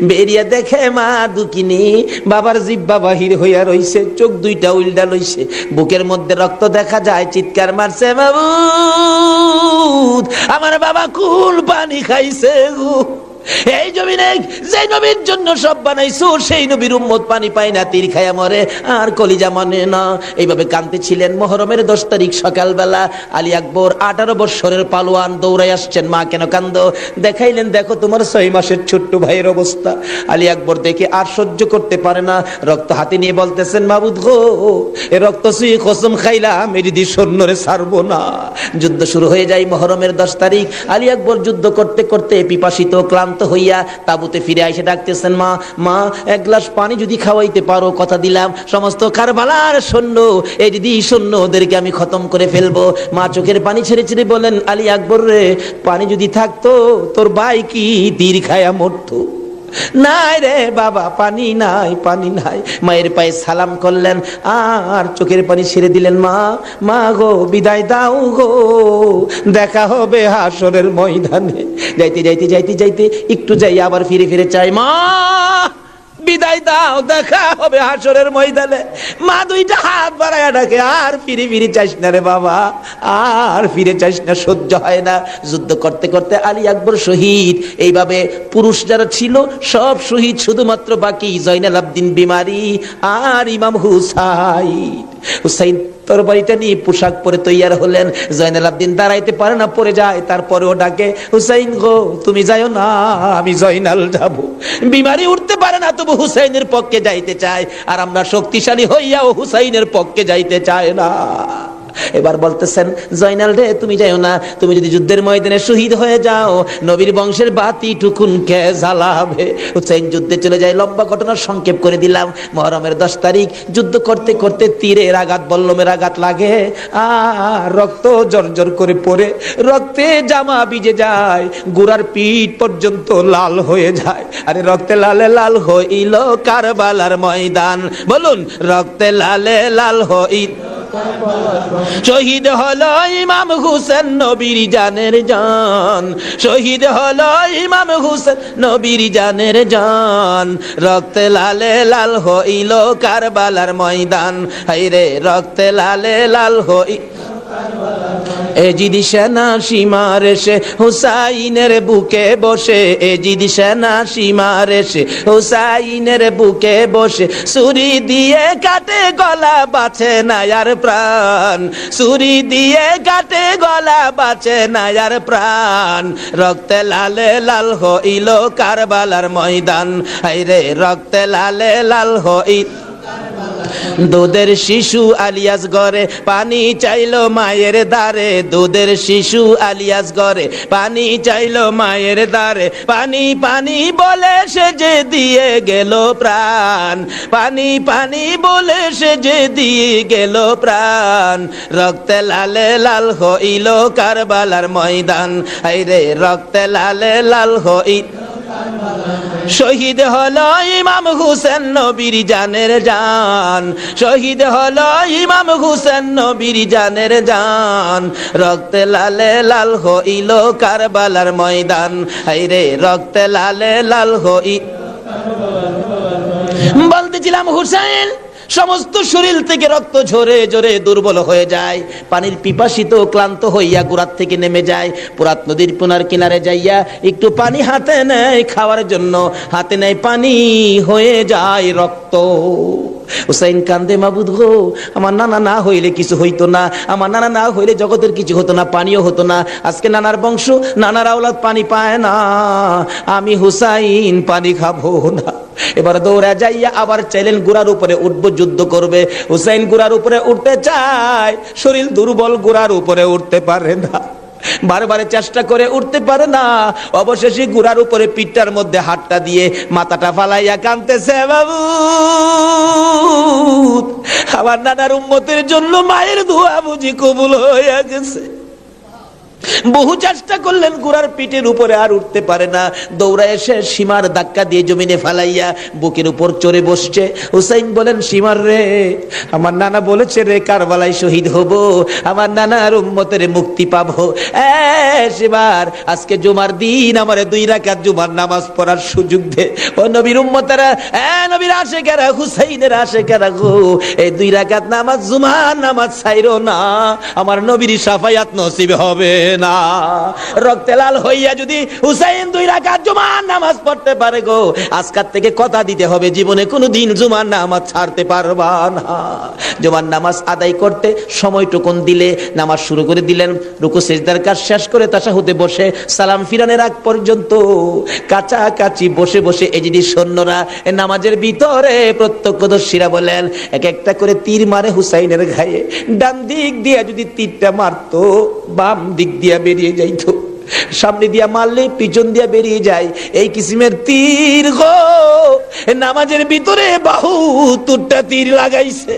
বেরিয়া দেখে মা দুকিনি বাবার জিহ্বা বাহির হইয়া রইছে, চোখ দুইটা উল্টা লইছে, বুকের মধ্যে রক্ত দেখা যায়, চিৎকার মারছে, মাবুদ আমার বাবা কুল পানি খাইছে গো। এই জমিনে যে নবীর জন্য সব বানাইছো সেই নবীর উম্মত পানি পায় না, তীর খায়া মরে আর কলিজা মানে না। এইভাবে কাঁদতেছিলেন। মুহররমের 10 তারিখ সকালবেলা আলী আকবর 18 বছরের পালোয়ান দৌড়াই আসছেন। মা কেন কান্দো? দেখাইলেন, দেখো তোমার 6 মাসের ছোট্ট ভাইয়ের অবস্থা। আলী আকবর দেখে আর সহ্য করতে পারে না, রক্ত হাতে নিয়ে বলতেছেন, মাবুদ গো এ রক্ত সুই কসম খাইলাম এরিদি সৈন্যরে ছাড়বো না। যুদ্ধ শুরু হয়ে যায় মুহররমের 10 তারিখ। আলী আকবর যুদ্ধ করতে করতে পিপাসিত ক্লান্ত হইয়া তাবুতে ফিরে এসে ডাকতেছেন, মা মা এক গ্লাস পানি যদি খাওয়াইতে পারো, কথা দিলাম সমস্ত কারবালার সৈন্য এই দিদি সৈন্য ওদেরকে আমি খতম করে ফেলবো। মা চোখের পানি ছেড়ে ছেড়ে বলেন, আলী আকবর রে, পানি যদি থাকতো তোর ভাই কি তীর খায়া মরতো? নাই রে বাবা, পানি নাই, পানি নাই। মায়ের পায়ে সালাম করলেন আর চোখের পানি ছেড়ে দিলেন। মা মা গো বিদায় দাও গো, দেখা হবে হাসরের ময়দানে। যাইতে যাইতে যাইতে যাইতে একটু যাই আবার ফিরে ফিরে চাই, মা বিদায় দাও, দেখা হবে হাসরের ময়দানে। মা দুইটা হাত বাড়ায়া ডাকে, আর ফিরে ফিরে চাইস না রে বাবা, আর ফিরে চাইস না, সহ্য হয় না। যুদ্ধ করতে করতে আলী আকবর শহীদ। এইভাবে পুরুষ যারা ছিল সব শহীদ, শুধুমাত্র বাকি জয়নাল আবদিন বিমারি আর ইমাম হুসাইন। হুসাইন তরবারিটা নিয়ে পোশাক পরে তৈয়ার হলেন। জয়নাল আবদিন দাঁড়াইতে পারে না, পড়ে যায়। তারপরেও ডাকে, হুসাইন গো তুমি যাইও না, আমি জয়নাল যাব। বিমারি উঠতে পারে না, তবু হুসাইনের পক্ষে যাইতে চায়। আর আমরা শক্তিশালী হইয়াও হুসাইনের পক্ষে যাইতে চায় না। এবার বলতেছেন, জয়নাল রে তুমি যাইও না, তুমি যদি যুদ্ধের ময়দানে শহীদ হয়ে যাও নবীর বংশের বাতি টুকুন কে জ্বালাবে। হুসাইন যুদ্ধে চলে যায়। লম্বা ঘটনা সংক্ষেপ করে দিলাম। মুহররমের 10 তারিখ যুদ্ধ করতে করতে তীরের আঘাত বল্লমের আঘাত লাগে আর রক্ত জর্জর করে পড়ে, রক্তে জামা ভিজে যায়, গোড়ার পিঠ পর্যন্ত লাল হয়ে যায়। আরে রক্তে লালে লাল হইল কারবালার ময়দান, বলুন রক্তে লালে লাল হইল। শহীদ হলো ইমাম হুসেন নবীর জানের জান, শহীদ হলো ইমাম হুসেন নবীর জানের জান। রক্তে লালে লাল হইল কারবালার ময়দান, হায়রে রক্তে লালে লাল হই। এজিদ সেনা সীমার এসে হুসাইনের বুকে বসে, এজিদ সেনা সীমার এসে হুসাইনের বুকে বসে, ছুরি দিয়ে কাটে গলা বাঁচে না আর প্রাণ, ছুরি দিয়ে কাটে গলা বাঁচে না আর প্রাণ। রক্তে লালে লাল হইল কারবালার ময়দান, হায়রে রক্তে লালে লাল হইল। দুধের শিশু আলিয়াস ঘরে পানি চাইলো মায়ের দ্বারে, দুধের শিশু আলিয়াস ঘরে পানি চাইলো মায়ের দ্বারে, পানি পানি বলে সে যে দিয়ে গেল প্রাণ, পানি পানি বলে সে যে দিয়ে গেল প্রাণ। রক্তে লালে লাল হইল কারবালার ময়দান, হায়রে রক্তে লালে লাল হইল। শহীদ হলো ইমাম হুসেন নবীর জানের জান, শহীদ হলো ইমাম হুসেন নবীর জানের জান। রক্তে লালে লাল হইল কারবালার ময়দান, হায়রে রক্তে লালে লাল হই। বলতেছিলাম হুসেন সমস্ত শরীর থেকে রক্ত ঝরে ঝরে দুর্বল হয়ে যায়, পানির পিপাসিত ক্লান্ত হইয়া গুড়ার থেকে নেমে যায়, পুরাত নদীর পুনার কিনারে যাইয়া একটু পানি হাতে নেয় খাওয়ার জন্য, হাতে নেয় পানি হয়ে যায় রক্ত। হুসাইন কান্দে, মাবুদ গো, আমার নানা না হইলে কিছু হইতো না, আমার নানা না হইলে জগতের কিছু হতো না, পানিও হতো না। আজকে নানার বংশ, নানার আওলাদ পানি পায় না, আমি হুসাইন পানি খাবো না। এবার দৌড়া যাইয়া আবার চাইলেন গুড়ার উপরে উঠবো, যুদ্ধ করবে। হুসাইন গুড়ার উপরে উঠতে চায়, শরীর দুর্বল, গুড়ার উপরে উঠতে পারে না, বারবার চেষ্টা করে উঠতে পারে না। অবশেষে গুড়ার উপরে পিঠটার মধ্যে হাতটা দিয়ে মাথাটা ফালাইয়া কাঁদতেছে, বাবু আমার নানার উম্মতের জন্য মায়ের দোয়া বুঝি কবুল হয়ে গেছে। বহু চেষ্টা করলেন, গুড়ার পিঠের উপরে আর উঠতে পারে না। দৌড়া এসে সীমার ধাক্কা দিয়ে জমিনে ফালাইয়া বুকের উপর চড়ে বসছে। হুসাইন বলেন, সীমার রে, আমার নানা বলেছে রে কারবালায় শহীদ হব, আমার নানার উম্মতের মুক্তি পাবো। সীমার, আজকে জুমার দিন আমারে 2 রাকাত জুমার নামাজ পড়ার সুযোগ দে। ও নবীর উম্মতেরা, নবীর আশিকেরা, হুসাইনের আশিকেরা গো, এই 2 রাকাত নামাজ, জুমার নামাজ ছাইরো না, আমার নবীর শাফায়াত নসিব হবে না। রক্তে লাল হইয়া যদি হুসাইন 2 রাকাত জুমার নামাজ পড়তে পারে গো, আজকাল থেকে কথা দিতে হবে, জীবনে কোনোদিন জুমার নামাজ ছাড়তে পারবা না। জুমার নামাজ আদায় করতে সময়টুকুন দিলে নামাজ শুরু করে দিলেন। রুকু সিজদার কাজ শেষ করে তাশাহুদে বসে সালাম ফিরানের আগ পর্যন্ত কাছাকাছি বসে বসে এজিদি সৈন্যরা নামাজের ভিতরে প্রত্যক্ষদর্শীরা বলেন, এক একটা করে তীর মারে হুসাইনের গায়ে। ডান দিক দিয়ে যদি তীরটা মারতো, বাম দিক দিয়া বেরিয়ে যাইতো, সামনে দিয়া মারলে পিছন দিয়া বেরিয়ে যায়, এই কিসিমের তীর গো। নামাজের ভিতরে বাহুটা তীর লাগাইছে।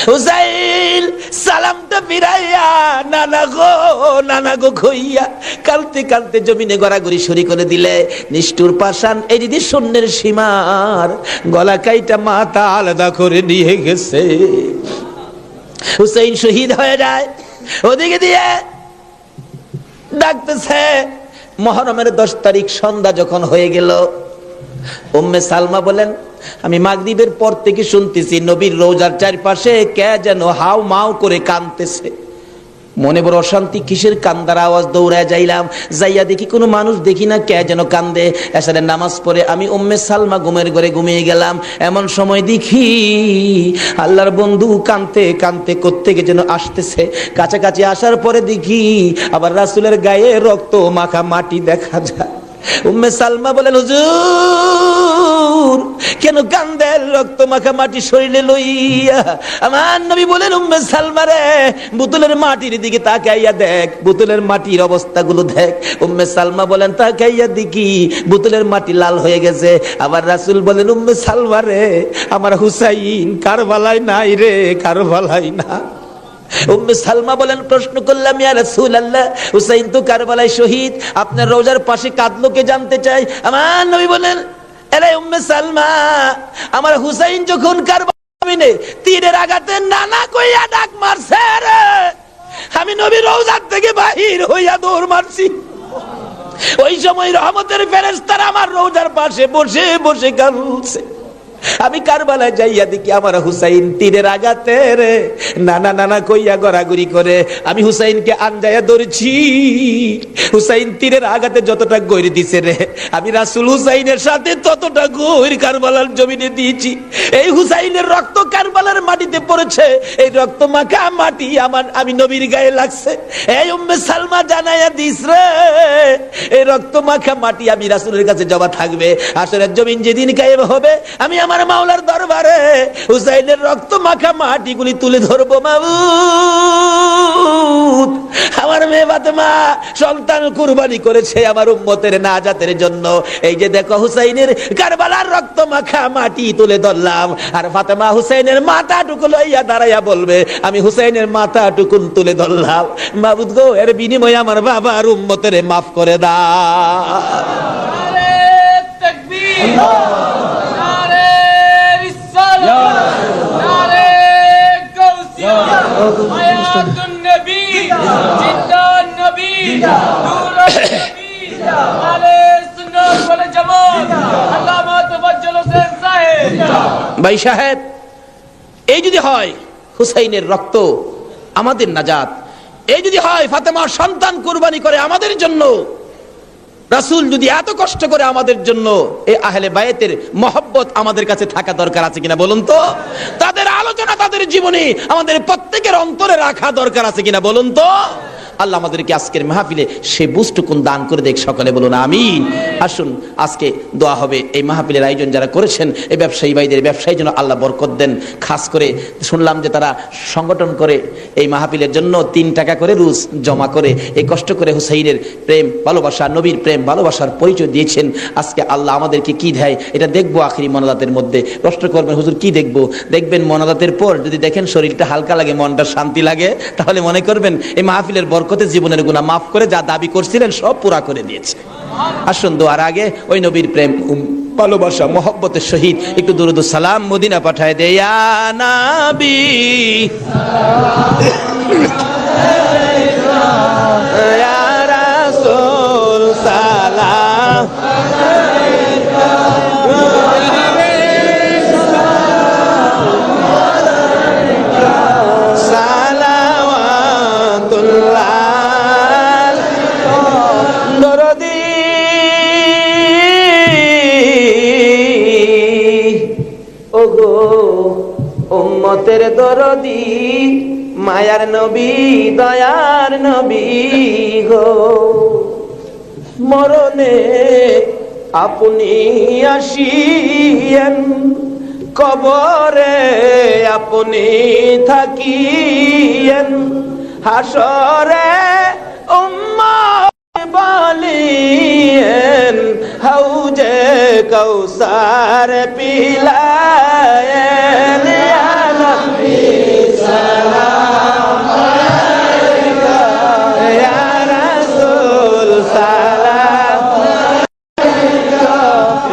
হুসাইন সালামটা ফিরাইয়া নানা গো কইয়া কালতে কালতে জমিনে গড়াগড়ি শুরু করে দিলে। নিষ্ঠুর পাষাণ এই দিদি সৈন্যের সীমার গলা কাইটা মাথা আলাদা করে নিয়ে গেছে। হুসাইন শহীদ হয়ে যায়। ওদিকে দিয়ে ডাকতেছে। মুহররমের 10 তারিখ সন্ধ্যা যখন হয়ে গেল, উম্মে সালমা বলেন, আমি মাগরিবের পর থেকে শুনতেছি নবীর রওজার চারপাশে কে যেন হাউ মাউ করে কাঁদতেছে। মনে বড় অশান্তি, কিসের কান্দার আওয়াজ। দৌড়ায় যাইলাম, যাইয়া দেখি কোনো মানুষ দেখি না, কে যেন কান্দে। এসারের নামাজ পড়ে আমি উম্মে সালমা ঘুমের ঘরে ঘুমিয়ে গেলাম। এমন সময় দেখি আল্লাহর বন্ধু কাঁদতে কাঁদতে কোত্থেকে যেন আসতেছে। কাছাকাছি আসার পরে দেখি আবার রাসূলের গায়ে রক্ত মাখা মাটি দেখা যায়। উম্মে সালমা বলেন, হুজুর কেন কান্দেন রক্ত মাখা মাটি শরীরে লইয়া? আমার নবী বলেন, উম্মে সালমা রে, বোতলের মাটির দিকে তাকাইয়া দেখ, বোতলের মাটির অবস্থাগুলো দেখ। উম্মে সালমা বলেন, তাকাইয়া দেখি বোতলের মাটি লাল হয়ে গেছে। আবার রাসূল বলেন, উম্মে সালমা রে, আমার হুসাইন কারবালায় নাই রে, কারবালায় না। উম্মে সালমা বলেন, প্রশ্ন করলাম, ইয়া রাসূলুল্লাহ, হুসাইন তো কারবালায় শহীদ, আপনার রওজার পাশে কাঁদলো কে জানতে চাই। আমার নবী বলেন, আরে উম্মে সালমা, আমার হুসাইন যখন কারবালায় তীরের আঘাতে নানা কইয়া ডাক মারছে রে, আমি নবী রওজার থেকে বাহির হইয়া দৌড় মারছি। ওই সময় রহমতের ফেরেশতারা আমার রওজার পাশে বসে বসে কাঁদছে। আমি কারবালায় যাইয়া দেখি আমার হুসাইন তীরের আঘাতে রে নানা নানা কইয়া গড়াগড়ি করে। আমি হুসাইনকে আনজাইয়া ধরেছি। হুসাইন তীরের আঘাতে যতটা গইরে দিছে রে, আমি রাসূল হুসাইনের সাথে ততটা গইর কারবালার জমিনে দিয়েছি। এই হুসাইনের রক্ত কারবালার মাটিতে পড়েছে, এই রক্ত মাখা মাটি আমি নবীর গায়ে লাগছে। এই উম্মে সালমা জানাইয়া দিস রে, এই রক্ত মাখা মাটি আমি রাসূলের কাছে জমা থাকবে। আসরের জমিন যেদিন গায়েব হবে, আমি আমার মাওলার দরবারে হুসাইনের রক্ত মাখা মাটিগুলি তুলে ধরবো। মাবুদ, আমার মেয়ে ফাতেমা সন্তান কুরবানি করেছে আমার উম্মতের নাজাতের জন্য। এই যে দেখো হুসাইনের কারবালার রক্ত মাখা মাটি তুলে ধরলাম। আর ফাতেমা হুসাইনের মাথাটুকু লইয়া দাঁড়াইয়া বলবে, আমি হুসাইনের মাথাটুকুন তুলে ধরলাম। মাবুদ গো, এর বিনিময়ে আমার বাবার উম্মতের মাফ করে দাও। নারে তাকবীর, নারে গাউসিয়া, হায়াতুন নবী, জিন্দান নবী, নূরুন নবী, আলে সুন্নাত ওয়াল জামাত, আল্লামা তাফাজ্জল হোসেন সাহেব। ভাই সাহেব, এই যদি হয় হুসাইনের রক্ত আমাদের নাজাত, এই যদি হয় ফাতেমার সন্তান কুরবানি করে আমাদের জন্য, রাসূল যদি এত কষ্ট করে আমাদের জন্য, এই আহলে বায়েতের মহব্বত আমাদের কাছে থাকা দরকার আছে কিনা বলুন তো? তাদের আলোচনা তাদের জীবনে আমাদের প্রত্যেকের অন্তরে রাখা দরকার আছে কিনা বলুন তো? আল্লাহ আমাদেরকে আজকের মাহফিলে সে বুঝটুকুন দান করে দেখ, সকলে বলুন আমিন। আসুন আজকে দোয়া হবে। এই মাহফিলের আয়োজন যারা করেছেন, এই ব্যবসায়ী ভাইদের ব্যবসায়ী যেন আল্লাহ বরকত দেন। খাস করে শুনলাম যে তারা সংগঠন করে এই মাহফিলের জন্য 3 টাকা করে রোজ জমা করে এই কষ্ট করে হুসাইনের প্রেম ভালোবাসা, নবীর প্রেম ভালোবাসার পরিচয় দিয়েছেন। আজকে আল্লাহ আমাদেরকে কি দেয় এটা দেখবো আখিরি মোনাজাতের মধ্যে। প্রশ্ন করবেন হুজুর কি দেখবো? দেখবেন মোনাজাতের পর যদি দেখেন শরীরটা হালকা লাগে, মনটা শান্তি লাগে, তাহলে মনে করবেন এই মাহফিলের বরকতে জীবনের গুনাহ মাফ করে যা দাবি করছিলেন সব পুরা করে দিয়েছে। আসুন দোয়ার আগে ওই নবীর প্রেম ভালোবাসা মহব্বতের সহিত একটু দুরূদ ও সালাম মদিনা পাঠায় দে ইয়া নবী ইয়া রাসূল সালাম উম্মতের দরদি মায়ার নবী দয়ার নবী গো, মরণে আপনি আসিয়েন, কবরে আপনি থাকিয়েন, হাসরে উম্মত বলিয়েন, হাউজে কৌসার পিলায়েন। ইয়া নবী সালাম আলাইকা, ইয়া রাসূল সালাম আলাইকা,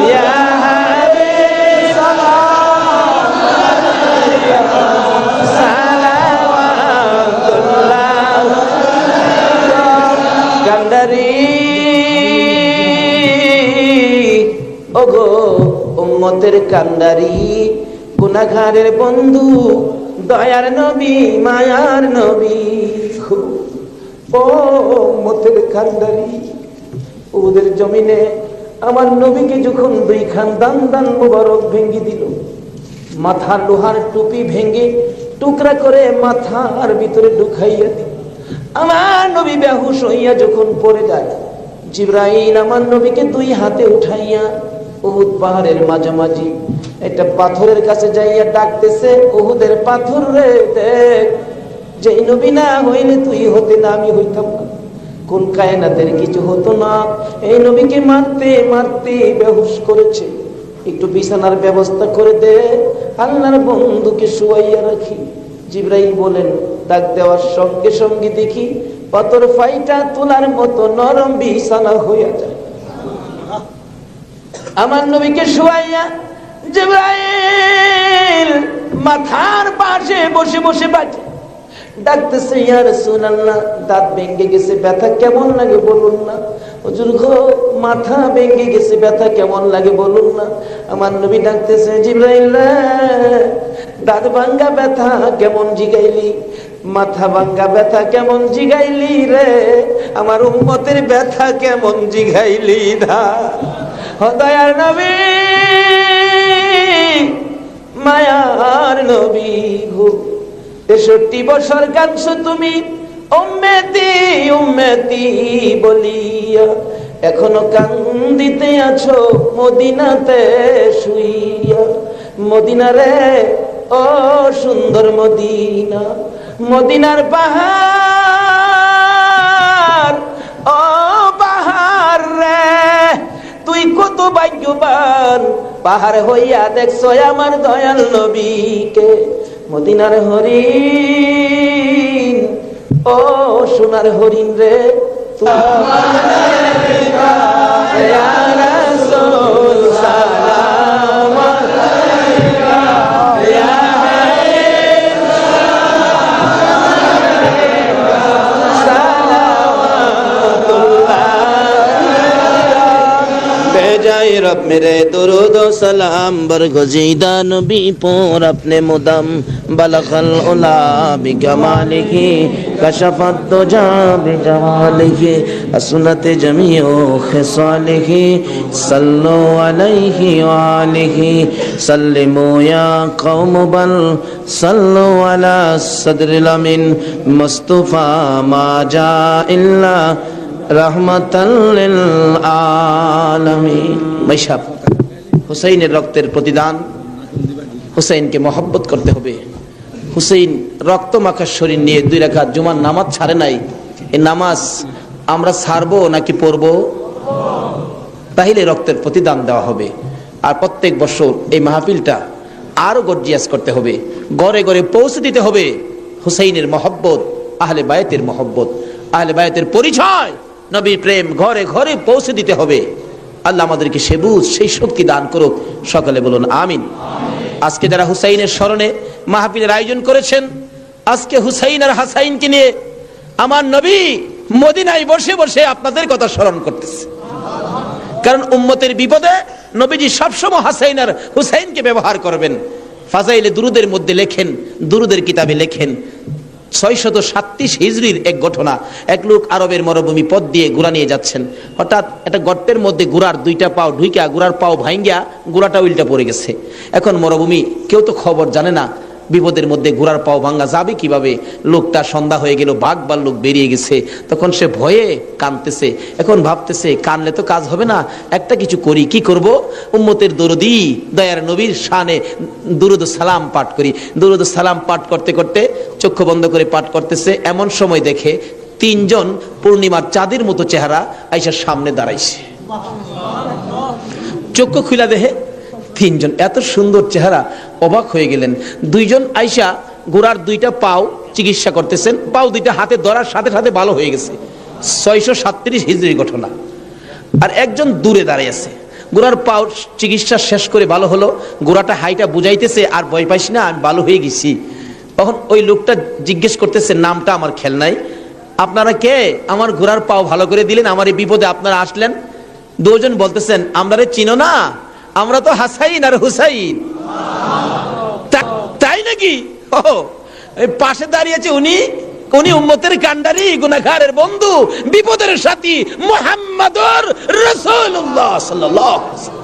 ইয়া হাবিব সালাম আলাইকা, সালাওয়াতুল্লাহ কান্দারি। ওগো উম্মতের কান্দারি, গুনাহগারের বন্ধু, দয়ার নবী মায়ার নবী। ও উম্মতের কান্দারি, ওদের জমিনে আমার নবীকে যখন 2 খান দান দান মুবারক ভেঙে দিল, মাথার লোহার টুপি ভেঙে টুকরা করে মাথার ভিতরে ঢুকাইয়া দিল, আমার নবী বেহুশ হইয়া যখন পড়ে যায়, জিবরাইল আমার নবীকে 2 হাতে উঠাইয়া উহুদ পাহাড়ের মাঝামাঝি একটা পাথরের কাছে যাইয়া ডাকতেছে, উহুদের পাথর রে দেখ, যে নবী না হইলে তুই হতে না, আমি হইতাম না, কোন কায়নাতের কিছু হতো না, এই নবীকে মারতে মারতে বেহুশ করেছে, একটু বিছানার ব্যবস্থা করে দে, আল্লাহর বন্ধুকে শুয়াইয়া রাখি। জিবরাইল বলেন, ডাক দেওয়ার সঙ্গে সঙ্গে দেখি পাথর ফাইটা তোলার মতো নরম বিছানা হইয়া যায়। আমার নবীকে শুয়াইয়া জিবরাইল মাথার পাশে বসে বসে বাজে ডাকতেছে, ইয়া রাসূলুল্লাহ, দাঁত ভেঙে গেছে, ব্যথা কেমন লাগে বলুন না। হুজুর গো, মাথা ভেঙে গেছে, ব্যথা কেমন লাগে বলুন না। আমার নবী ডাকতেছে, জিবরাইল দাঁত ভাঙ্গা ব্যথা কেমন জিগাইলি, মাথা ভাঙ্গা ব্যথা কেমন জিগাইলি রে, আমার উম্মতের ব্যথা কেমন জিগাইলি না। দয়ার নবী মায়ার নবী গো, 63 বছর কাঁদছো তুমি উম্মতি উম্মতি বলিয়া, এখনো কান্দিতে আছো মদিনাতে শুইয়া। মদিনা রে ও সুন্দর মদিনা, মদিনার পাহাড়, ও পাহাড় রে তুই কত ভাগ্যবান, পাহাড় হইয়া দেখছো আমার দয়াল নবীকে। মদিনার হরিণ, ও সোনার হরিণ রে, বেজায় रब मेरे दुरूद व सलाम बरगुज़ीदा नबी पर अपने मुदम बलगल उला बिकमालिही कशफत दुजा बिजमालिही हसनत जमीउ खिसालिही सल्लु अलैहि व आलिही सल्लिमू या कौम बल सल्लु अला सदरिल अमीन मुस्तफा मा जा इल्ला रहमताल लिल आलामीन। মাইশাব হুসাইনের রক্তের প্রতিদান, হুসাইনকে মহব্বত করতে হবে। হুসাইন রক্ত মাখা শরীর নিয়ে 2 রাকাত জুমার নামাজ ছাড়ে নাই। এই নামাজ আমরা ছাড়বো নাকি পড়বো? তাহলে রক্তের প্রতিদান দেওয়া হবে। আর প্রত্যেক বছর এই মাহফিলটা আরো গর্জিয়াস করতে হবে, ঘরে ঘরে পৌঁছে দিতে হবে হুসাইনের মহব্বত, আহলে বায়তের মহব্বত, আহলে বায়তের পরিচয়, নবীর প্রেম ঘরে ঘরে পৌঁছে দিতে হবে। আল্লাহ আমাদেরকে সে বুঝ, সেই শক্তি দান করুক। সকলে বলুন আমিন। আজকে যারা হুসাইনের স্মরণে মাহফিলের আয়োজন করেছেন, আজকে হুসাইন আর হাসাইনকে নিয়ে আমার নবী মদিনায় বসে বসে আপনাদের কথা স্মরণ করতেছে। কারণ উম্মতের বিপদে নবীজি সবসময় হাসাইন আর হুসাইনকে ব্যবহার করবেন। ফাজাইলে দুরুদের মধ্যে লেখেন, দুরুদের কিতাবে লেখেন 637 হিজরির এক ঘটনা। এক লোক আরবের মরুভূমি পথ দিয়ে ঘোড়া নিয়ে যাচ্ছেন। হঠাৎ একটা গর্তের মধ্যে ঘোড়ার 2টা পাও ঢুইকা ঘোড়ার পাও ভাঙ্গিয়া ঘোড়াটা উল্টা পড়ে গেছে। এখন মরুভূমি, কেউ তো খবর জানে না, বিপদের মধ্যে ঘোড়ার পাও ভাঙ্গা যাবে কিভাবে। লোকটা সন্ধ্যা হয়ে গেল, বাঘ ভাল্লুক বেরিয়ে গেছে। তখন সে ভয়ে কাঁদতেছে। এখন ভাবতেছে কানলে তো কাজ হবে না, একটা কিছু করি। কি করব? উম্মতের দরদি দয়ার নবীর শানে দুরুদ সালাম পাঠ করি। দুরুদ সালাম পাঠ করতে করতে চক্ষু বন্ধ করে পাঠ করতেছে। এমন সময় দেখে 3 জন পূর্ণিমার চাঁদের মতো চেহারা আয়েশার সামনে দাঁড়াইছে। চক্ষু খুলে দেখে 3 জন এত সুন্দর চেহারা, অবাক হয়ে গেলেন। 2 জন আয়েশা ঘোড়ার 2টা পাও চিকিৎসা করতেছেন, পাও 2টা হাতে ধরার সাথে সাথে ভালো হয়ে গেছে। 637 হিজরির ঘটনা। আর একজন দূরে দাঁড়িয়ে আছে, ঘোড়ার পাও চিকিৎসা শেষ করে ভালো হলো, ঘোড়াটা হাইটা বুঝাইতেছে আর ভয় পাইস না, আমি ভালো হয়ে গেছি। তখন ওই লোকটা জিজ্ঞেস করতেছে, নামটা আমার খেয়াল নাই, আপনারা কে? আমার ঘোড়ার পাও ভালো করে দিলেন, আমার এই বিপদে আপনারা আসলেন। 2 জন বলতেছেন, আমরা চিনো না, আমরা তো হাসাইন আর হুসাইন। তাই নাকি? পাশে দাঁড়িয়েছে উনি উম্মতের কান্ডারি, গুনাহগারের বন্ধু, বিপদের সাথী মুহাম্মাদুর রাসূলুল্লাহ সাল্লাল্লাহু আলাইহি ওয়াসাল্লাম।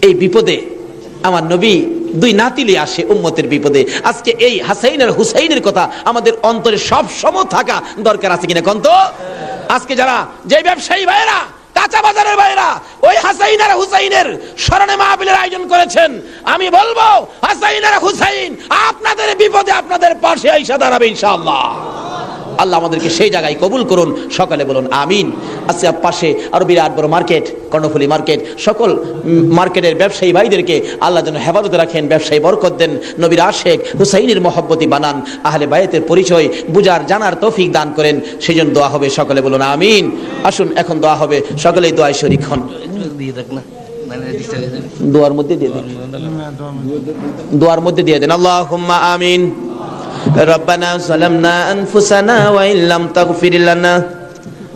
এই বিপদে আমার নবী 2 নাতিলি আসে উম্মতের বিপদে। আজকে এই হাসাইন আর হুসাইনের কথা আমাদের অন্তরে সব সময় থাকা দরকার আছে কিনা কোন তো? আজকে যারা যে ব্যবসায়ী ভাইরা, কাঁচা বাজারের ভাইরা ওই হাসাইন আর হুসাইনের স্মরণে মাহফিলের আয়োজন করেছেন, আমি বলবো হাসাইন আর হুসাইন আপনাদের বিপদে আপনাদের পাশে আইসা দাঁড়াবে ইনশাআল্লাহ। আল্লাহ আমাদেরকে সেই জায়গায় কবুল করুন। সকালে বলুন আমিন। আজকে পাশে আরো বিরাট বড় মার্কেট, কর্ণফুলী মার্কেট, সকল মার্কেটের ব্যবসায়ী ভাইদেরকে আল্লাহ যেন হেফাজতে রাখেন, ব্যবসায়ী বরকত দেন, নবীর আশেক হুসাইনের মহব্বতি বানান, আহলে বায়তের পরিচয় বুঝার জানার তৌফিক দান করেন। সেই জন্য দোয়া হবে। সকলে বলুন আমিন। আসুন এখন দোয়া হবে, সকলেই দোয়ায় শরীক হন। দোয়ার মধ্যে দিয়ে দেন, দোয়ার মধ্যে দিয়ে দেন। আল্লাহুম্মা আমিন। ربنا ظلمنا أنفسنا وإن لم تغفر لنا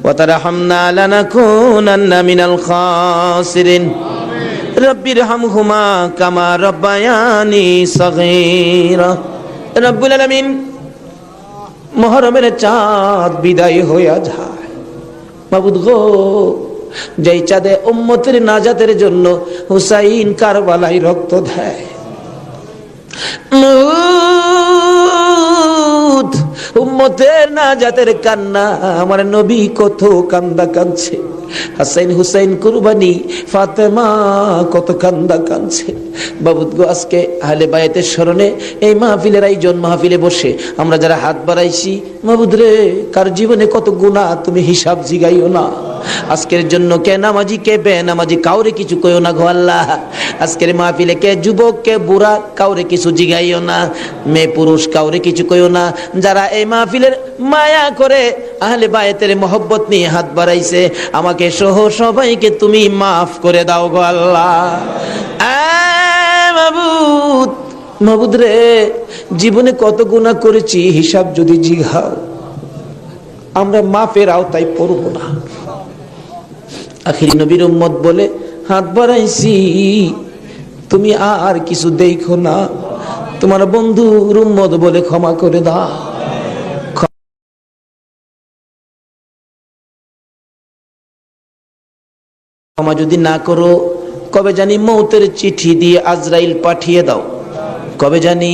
وترحمنا لنكونن من الخاسرين رب ارحمهما كما ربياني صغيرا رب العالمين। মুহররমের চাঁদ বিদায় হইয়া যায়, মাবুদ গো, যেই চাঁদে উম্মতের নাজাতের জন্য হুসাইন কারবালায় রক্ত দেয়, উম্মতের নাজাতের কান্না আমার নবী কত কান্দা কাঁদছে। হাসাইন হুসাইন কুরবানি ফাতেমা কত কান্দা কাঁদছে। বাবুদ গো, আজকে আহলে বায়াতের স্মরণে এই মাহফিলের আয়োজন, মাহফিলে বসে আমরা যারা হাত বাড়াইছি, মাবুদ রে, কার জীবনে কত গুনাহ তুমি হিসাব জিগাইও না। আজকের জন্য কে নামাজি কে বেনামাজি কাউরে কিছু কইও না গো আল্লাহ। আজকের মাহফিলে কে যুবক কে বুড়া কাউরে কিছু জিগাইও না, মেয়ে পুরুষ কাউরে কিছু কইও না। যারা এই মাহফিলের মায়া করে আহলে বায়াতের মহব্বত নিয়ে হাত বাড়াইছে, আমাকে সহ সবাইকে তুমি মাফ করে দাও গো আল্লাহ। মাবুদ, মাবুদ রে, জীবনে কত গুনাহ করেছি হিসাব যদি জিগাও আমরা মাফের আওতায় পড়ব না। আখিরি নবীর উম্মত বলে হাত বাড়াইছি, তুমি আর কিছু দেখো না, তোমার বন্ধুর উম্মত বলে ক্ষমা করে দাও। ক্ষমা যদি না করো, কবে জানি মৌতের চিঠি দিয়ে আজরাইল পাঠিয়ে দাও। কবে জানি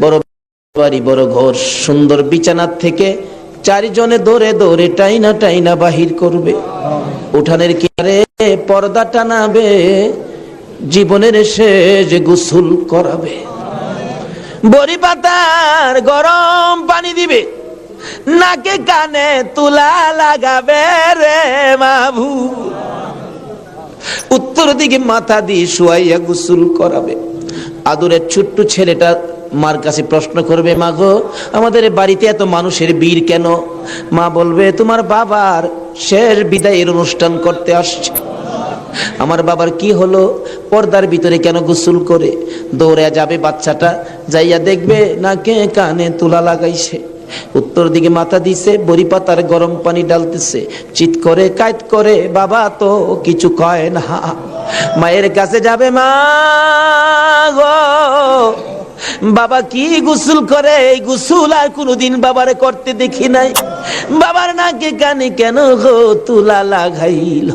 বড় বাড়ি, বড় ঘর, সুন্দর বিছানার থেকে চারজনে দৌড়ে দৌড়ে টাইনা টাইনা বাহির করবে, উঠানের কিনারে পর্দা টানাবে, জীবনের শেষ গোসল করাবে, বড়ি পাতার গরম পানি দিবে, নাকে কানে তুলা লাগাবে রে মাবু, উত্তর দিকে মাথা দিয়ে শুয়াইয়া গোসল করাবে। আদরের ছোট্ট ছেলেটা মার কাছে প্রশ্ন করবে, মা গো, আমাদের বাড়িতে এত মানুষের ভিড় কেন? মা বলবে, তোমার বাবার শেষ বিদায়ের অনুষ্ঠান করতে আসছে। আমার বাবার কি হলো? পর্দার ভিতরে কেন গোসল করে? দৌড়ে যাবে বাচ্চাটা, যাইয়া দেখবে নাকে কানে তুলা লাগাইছে, উত্তর দিকে মাথা দিছে, বড়ি পাতার গরম পানি ডালতেছে, চিৎ করে কাইত করে, বাবা তো কিছু কয় না। মায়ের কাছে যাবে, মা গো, বাবা কি গোসল করে? এই গোসল আর কোনোদিন বাবারে করতে দেখি নাই, বাবার নাকে কানে কেন গো তুলা লাগাইল?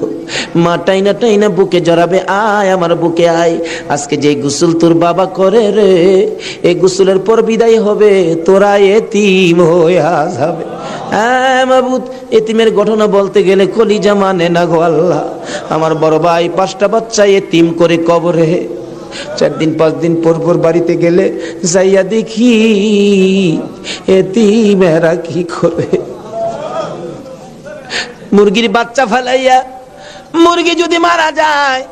মা টাইনা টাইনা বুকে জড়াবে, আয় আমার বুকে আয়, আজকে যে গোসল তোর বাবা করে রে, এই গোসলের পর বিদায় হবে, তোরা এতিম হইয়া যাবে। হ্যাঁ মাবুদ, এতিমের ঘটনা বলতে গেলে কলিজা মানে না গো আল্লাহ। আমার বড় ভাই 5টা বাচ্চা এতিম করে কবরে, 4 দিন 5 দিন পর পর বাড়িতে গেলে যাইয়া দেখি এতিমেরা কি করে। মুরগির বাচ্চা ফেলাইয়া, মুরগি যদি মারা যায়,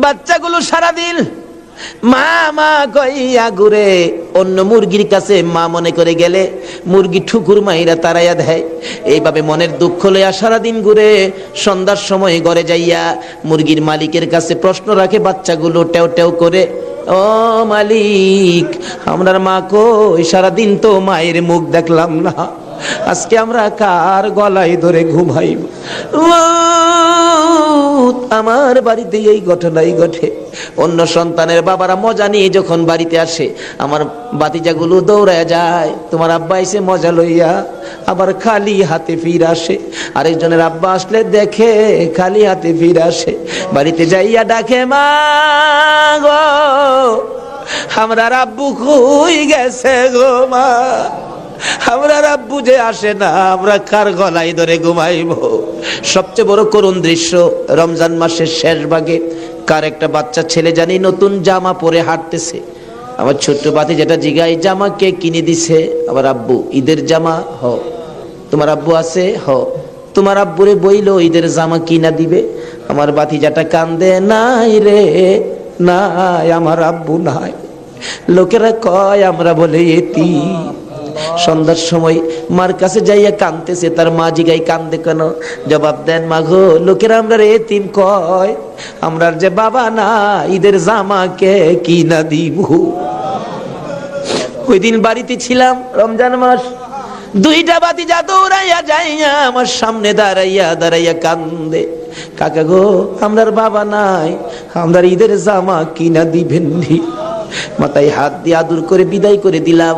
বাচ্চাগুলো সারাদিন মা মা কইয়া ঘুরে, অন্য মুরগির কাছে মা মনে করে গেলে মুরগি ঠুকুর মাইরা তারাইয়া দেয়। এইভাবে মনের দুঃখ লইয়া সারাদিন ঘুরে, সন্ধ্যার সময় ঘরে যাইয়া মুরগির মালিকের কাছে প্রশ্ন রাখে বাচ্চাগুলো টেও টেও করে, ও মালিক, আমরার মা কই? সারাদিন তো মায়ের মুখ দেখলাম না, আজকে আমরা কার গলায় ধরে ঘুমাইব? আমার বাড়িতে এই ঘটনাই ঘটে। অন্য সন্তানের বাবারা মজা নিয়ে যখন বাড়িতে আসে, আমার বাতিজাগুলো দৌড়ায় যায়, তোমার আব্বা এসে মজা লইয়া, আবার খালি হাতে ফিরে আসে। আরেকজনের আব্বা আসলে দেখে খালি হাতে ফিরে আসে, বাড়িতে যাইয়া ডাকে, মা গো, আমরা আব্বু কই গেছে গো মা, আমরা আব্বু যে আসে না, আমরা কার গলায় ধরে ঘুমাইব? সবচেয়ে বড় করুণ দৃশ্য, রমজান মাসের শেষ ভাগে কার একটা বাচ্চা ছেলে জানি নতুন জামা পরে হাঁটতেছে। আমার ছোট্ট বাতি যেটা জিগাই, জামা কে কিনে দিছে? আমার আব্বু। ঈদের জামা? হ। তোমার আব্বু আছে? হ। তোমার আব্বুরে বইলো ঈদের জামা কিনা দিবে? আমার বাতি যেটা কান্দে, নাই রে নাই, আমার আব্বু নাই। লোকেরা কয় আমরা বলে এতিম। সন্ধ্যার সময় মার কাছে যাইয়া কাঁদতেছে, তার মা জিগাই, কান্দে কেন? জবাব দেন, মা গো, লোকেরা আমরা এতিম কয়, আমরার যে বাবা না, ঈদের জামা কে কিনা দিব? ওই দিন বাড়িতে ছিলাম, রমজান মাস, 2টা বাতিজা দৌড়াইয়া যাইয়া আমার সামনে দাঁড়াইয়া দাঁড়াইয়া কান্দে, কাকা গো, আমরার বাবা নাই, আমরার ঈদের জামা কিনা দিবেন নি? মাথায় হাত দিয়ে আদর করে বিদায় করে দিলাম।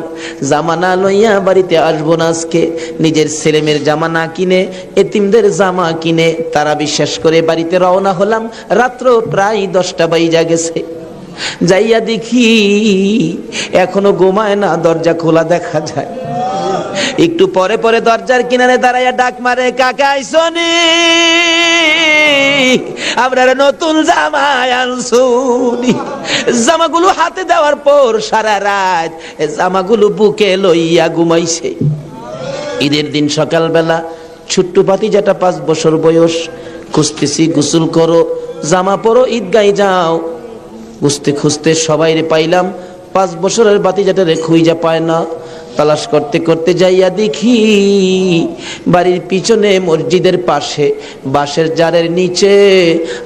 জামা না লইয়া বাড়িতে আসবো না আজকে। নিজের ছেলেমেয়ের জামা না কিনে এতিমদের জামা কিনে তারা বিশ্বাস করে বাড়িতে রওনা হলাম। রাত্র প্রায় 10টা বাজে গেছে। যাইয়া দেখি এখনো ঘুমায় না, দরজা খোলা দেখা যায়। একটু পরে পরে দরজার কিনারে দাঁড়াইয়া ডাক মারে, কাকা আইসনি, আপনারা নতুন জামা আনছুনি। জামাগুলো হাতে দেওয়ার পর সারা রাত জামাগুলো বুকে লইয়া ঘুমাইছে। ঈদের দিন সকালবেলা ছোট্ট ভাতিজাটা 5 বছর বয়স, খুঁজতেছি, গোসল করো, জামা পরো, ঈদগায় যাও। খুঁজতে খুঁজতে সবাইরে পাইলাম, 5 বছরের ভাতিজাটারে খুঁজা পায় না। তালাশ করতে করতে যাইয়া দেখি বাড়ির পিছনে মসজিদের পাশে বাঁশের জারের নিচে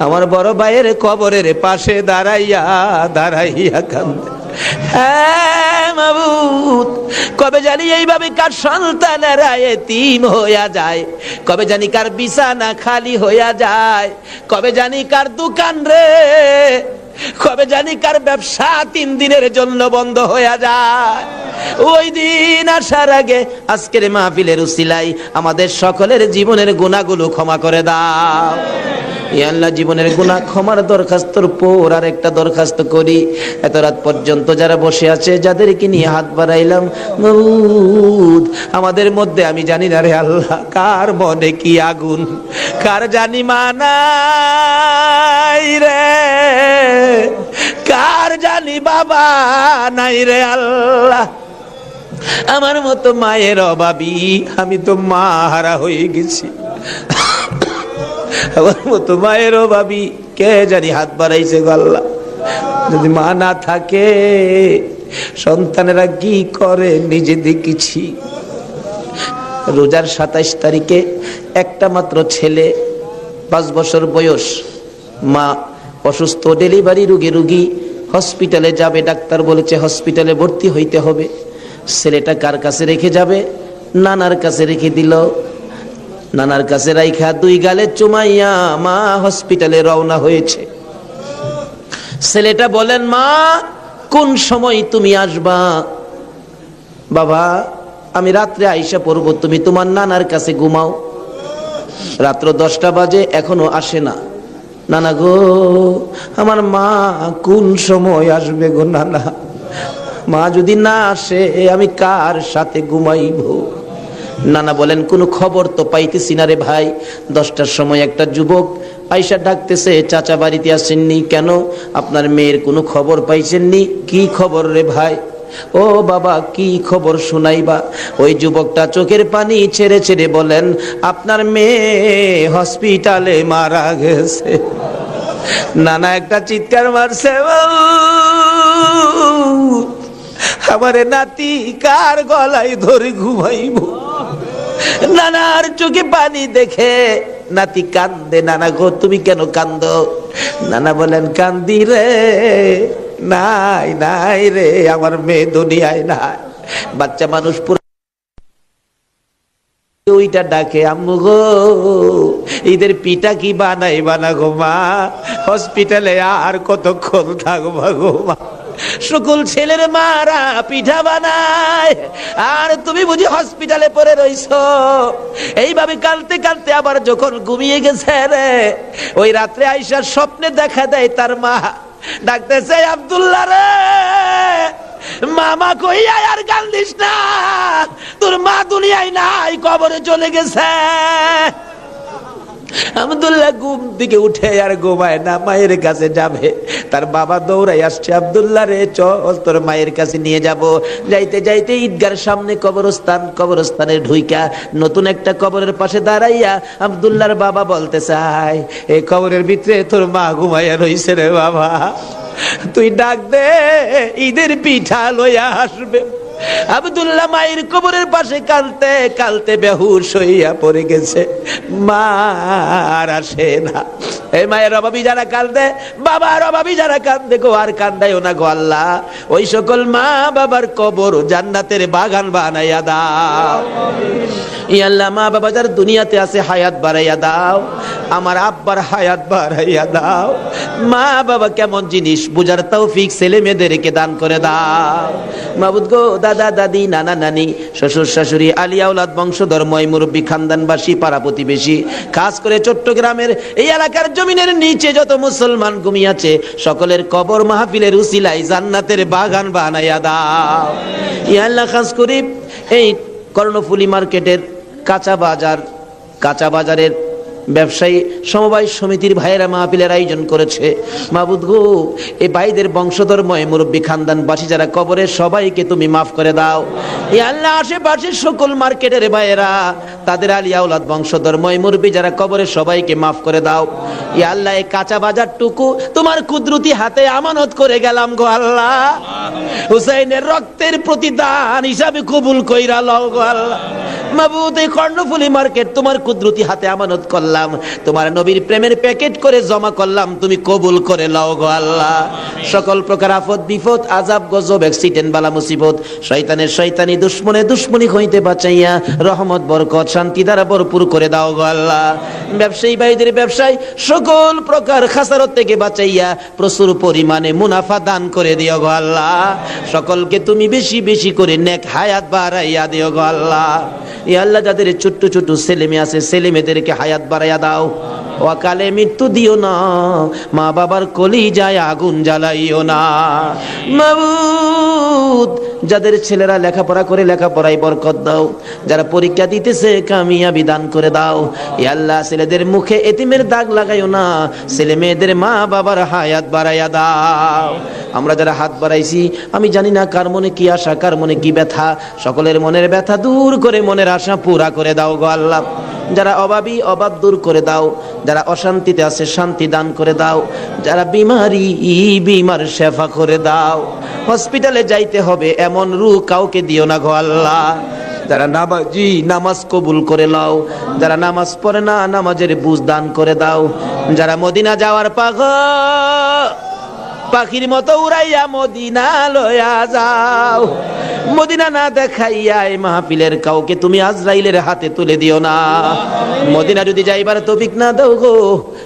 আমার বড় ভাইয়ের কবরের পাশে দাঁড়াইয়া দাঁড়াইয়া কান্দে। হ্যাঁ মাবুদ, কবে জানি এইভাবে কার সন্তানেরা এতিম হইয়া যায়, কবে জানি কার বিছানা খালি হইয়া যায়, কবে জানি কার দোকান রে, কবে জানি কার ব্যবসা 3 দিনের জন্য বন্ধ হইয়া যায়। ওই দিন আসার আগে আজকের মাহফিলের উসিলায় আমাদের সকলের জীবনের গুনাহগুলো ক্ষমা করে দাও। ইয়া আল্লাহ, জীবনের গুনাহ ক্ষমার দরখাস্তর পর আর একটা দরখাস্ত করি, এত রাত পর্যন্ত যারা বসে আছে, যাদেরকে নিয়ে হাত বাড়াইলাম, মাবুদ আমাদের মধ্যে আমি জানি না রে আল্লাহ, কার মনে কি আগুন, কার জানি মানাই রে, কার জানি বাবা নাই রে আল্লাহ। আমার মতো মায়ের অভাবী, আমি তো মা হারা হয়ে গেছি। আমার মতো মায়ের অভাবী কে জানি হাত বাড়াইছে গো আল্লাহ। যদি মা না থাকে সন্তানেরা কি করে নিজে দেখেছি। রোজার 27 তারিখে একটা মাত্র ছেলে, 5 বছর বয়স, মা অসুস্থ, ডেলিভারি রোগী, হসপিটালে যাবে, ডাক্তার বলেছে হসপিটালে ভর্তি হইতে হবে। ছেলেটা কার কাছে রেখে যাবে? নানার কাছে রেখে দিল। নানার কাছে রাইখা 2 গালে চুমাইয়া মা হসপিটালে রওনা হয়েছে। ছেলেটা বলেন, মা কোন সময় তুমি আসবা? বাবা আমি রাত্রে আইসা পড়বো, তুমি তোমার নানার কাছে ঘুমাও। রাত্র 10টা বাজে, এখনো আসে না। নানা গো, আমার মা কোন সময় আসবে গো নানা? মা যদি না আসে আমি কার সাথে ঘুমাইব? নানা বলেন, কোনো খবর তো পাইতেছি না রে ভাই। 10টার সময় একটা যুবক আইসা ডাকতেছে, চাচা বাড়িতে আসেননি কেন? আপনার মেয়ের কোনো খবর পাইছেননি? কি খবর রে ভাই? ও বাবা কি খবর শুনাইবা? ওই যুবকটা চোখের পানি ছেড়ে ছেড়ে বলেন, আপনার মেয়ে হসপিটালে মারা গেছে। নানা একটা চিৎকার মারছে, আমারে নাতি কার গলায় ধরে ঘুমাইব? নানার চোখে পানি দেখে নাতি কান্দে। নানা গো তুমি কেন কান্দো? নানা বলেন, কান্দি রে, নাই নাই রে, আমার মেয়ে দুনিয়ায় নাই। বাচ্চা মানুষ ওইটা ডাকে, আম্মু গো ঈদের পিঠা কি বানাইবা না গো মা? হসপিটালে আর কতক্ষণ থাকবা গো মা? সকল ছেলের মারা পিঠা বানায়, আর তুমি বুঝি হসপিটালে পড়ে রইছো। এইভাবে কাঁদতে কাঁদতে আবার যখন ঘুমিয়ে গেছে রে, ওই রাত্রে আইসার স্বপ্নে দেখা দেয় তার মা ডাকতেছে, আব্দুল্লাহ রে, মামা কইয়া আর কান্দিস না, তোর মা দুনিয়ায় নাই, কবরে চলে গেছে। আব্দুল্লাহ ঘুম থেকে উঠে আর ঘুমায় না, মায়ের কাছে যাবে। তার বাবা দৌড়াই আসছে, আব্দুল্লাহ রে চল তোর মায়ের কাছে নিয়ে যাব। যাইতে যাইতে ঈদগার সামনে কবরস্থান, কবরস্থানে ঢুইকা নতুন একটা কবরের পাশে দাঁড়াইয়া আব্দুল্লাহর বাবা বলতে চায়, এই কবরের ভিতরে তোর মা ঘুমাইয়া রইছে রে বাবা, তুই ডাক দে, ঈদের পিঠা লইয়া আসবে। আব্দুল্লাহ মায়ের কবরের পাশে কালতে কালতে বেহুশ হইয়া পড়ে গেছে। মা আর আসে না। এই মায়ের অভাবী যারা কান্দে, বাবার অভাবী যারা কান্দে গো, আর কান্দাইও না গো আল্লাহ। ওই সকল মা বাবার কবর জান্নাতের বাগান বানাইয়া দাও। ইয়া আল্লাহ, মা বাবা যার দুনিয়াতে আছে হায়াত বাড়াইয়া দাও, আমার আব্বার হায়াত বাড়াইয়া দাও। মা বাবা কেমন জিনিস বুঝার তৌফিক ছেলে মেয়েদেরকে দান করে দাও। মাবুদ গো, দাদা দাদি, নানা নানি, শ্বশুর শাশুড়ি, আলিয়া আওলাদ, বংশধর, ময় মুরব্বী, খানদানবাসী, পাড়া প্রতিবেশী, খাস করে চট্টগ্রামের এই এলাকার জমিনের নিচে যত মুসলমান ঘুমিয়েছে, সকলের কবর মাহফিলের উসিলায় জান্নাতের বাগান বানাইয়া দাও। ইয়া আল্লাহ, খাস করে এই কর্ণফুলী মার্কেটের কাঁচা বাজারের ব্যবসায়ী সমবায় সমিতির ভাইয়েরা মাহফিলের আয়োজন করেছে। মাবুদ গো, এই ভাইদের বংশধর, ময় মুরব্বী, খানদানবাসী যারা কবরে, সবাইকে তুমি মাফ করে দাও। ইয়া আল্লাহ, আশেপাশের সকল মার্কেটের ভাইয়েরা, তাদের আলিয়া আওলাদ, বংশধর, ময় মুরব্বী যারা কবরে, সবাইকে মাফ করে দাও। ইয়া আল্লাহ, এই কাঁচা বাজারটুকু তোমার কুদরতি হাতে আমানত করে গেলাম গো আল্লাহ। হুসাইনের রক্তের প্রতিদান হিসাবে কবুল কইরা লও গো আল্লাহ। মাবুদ এই কর্ণফুলী মার্কেট তোমার কুদরতি হাতে আমানত করলাম, তোমার নবীর প্রেমের প্যাকেট করে জমা করলাম, তুমি কবুল করে লও গো আল্লাহ। সকল প্রকার আফত বিপদ আযাব গজব অ্যাক্সিডেন্ট বালা মুসিবত শয়তানের শয়তানি দুশমনে দুশমনি হইতে বাঁচাইয়া রহমত বরকত শান্তি দ্বারা ভরপুর করে দাও গো আল্লাহ। ব্যবসায়ী ভাইদের ব্যবসায় সকল প্রকার খাসারত থেকে বাঁচাইয়া প্রচুর পরিমাণে মুনাফা দান করে দিও গো আল্লাহ। সকলকে তুমি বেশি বেশি করে নেক হায়াত বাড়াইয়া দিও গো আল্লাহ। ইয়া আল্লাহ, যাদের ছোট্ট ছোট্ট ছেলে মেয়ে আছে ছেলে মেয়েদেরকে হায়াত বাড়াইয়া দাও, অকালে মৃত্যু দিও না, মা বাবার কলিজায় আগুন জ্বালাইও না। মাবুদ, যাদের ছেলেরা লেখাপড়া করে লেখাপড়ায় বরকত দাও, যারা পরীক্ষা দিতেছে কামিয়াবি দান করে দাও। ইয়া আল্লাহ, ছেলেদের মুখে এতিমের দাগ লাগাইও না, ছেলে মেয়েদের মা বাবার হায়াত বাড়াইয়া দাও। আমরা যারা হাত বাড়াইছি আমি জানি না কার মনে কি আশা কার মনে কি ব্যথা, সকলের মনের ব্যথা দূর করে মনের আশা পুরা করে দাও গো আল্লাহ। যারা অভাবী অভাব দূর করে দাও, যারা অশান্তিতে আছে শান্তি দান করে দাও, যারা বিমারি বিমার শেফা করে দাও। হসপিটালে যাইতে হবে এমন রূহ কাউকে দিও না গো আল্লাহ। যারা নামাজি নামাজ কবুল করে নাও, যারা নামাজ পড়ে না নামাজের বুঝ দান করে দাও। যারা মদিনা যাওয়ার পাখির মতো উড়াইয়া মদিনা লয়া যাও, মদিনা না দেখাইয়া এই মাহফিলের কাউকে তুমি আজরাইলের হাতে তুলে দিও না। মদিনা যদি যাইবার তৌফিক না দাও গো,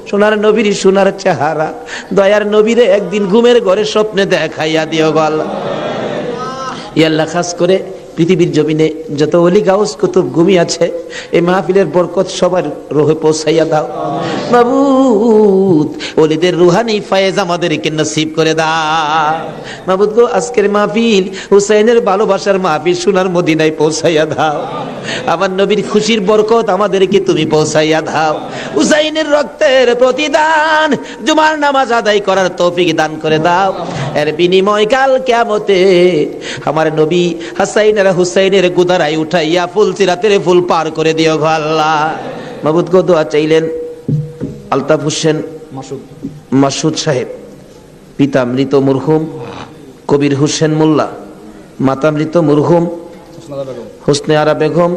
সোনার নবীর সোনার চেহারা দয়ার নবীরে একদিন ঘুমের ঘরে স্বপ্নে দেখাইয়া দিও গো আল্লাহ। ইয়া আল্লাহ, খাস করে পৃথিবীর জমিনে যত ওলি গাউস কুতুব ঘুমিয়ে আছে এই মাহফিলের বরকত সবার রুহে পৌঁছাইয়া দাও মাবুদ। ওলিদের রুহানি ফায়েজ আমাদেরকে নসিব করে দাও মাবুদ গো। আজকের মাহফিল হুসাইনের ভালোবাসার মাহফিল সোনার মদিনায় পৌঁছাইয়া দাও। আমার নবীর খুশির বরকত আমাদেরকে তুমি পৌঁছাইয়া দাও। হুসাইনের রক্তের প্রতিদান জুমার নামাজ আদায় করার তৌফিক দান করে দাও। এর বিনিময় কাল কিয়ামতে আমার নবী হাসাইন আর হুসাইনের গুদারাই উঠাইয়া ফুল সিরাতের ফুল পার করে দিও গো আল্লাহ। মাবুদ গো, দোয়া চাইলেন আলতাফ হোসেন মাসুদ সাহেব, পিতা মৃত মরহুম কবির হোসেন মোল্লা, মাতা মৃত মরহুম হোসনে আরা বেগম,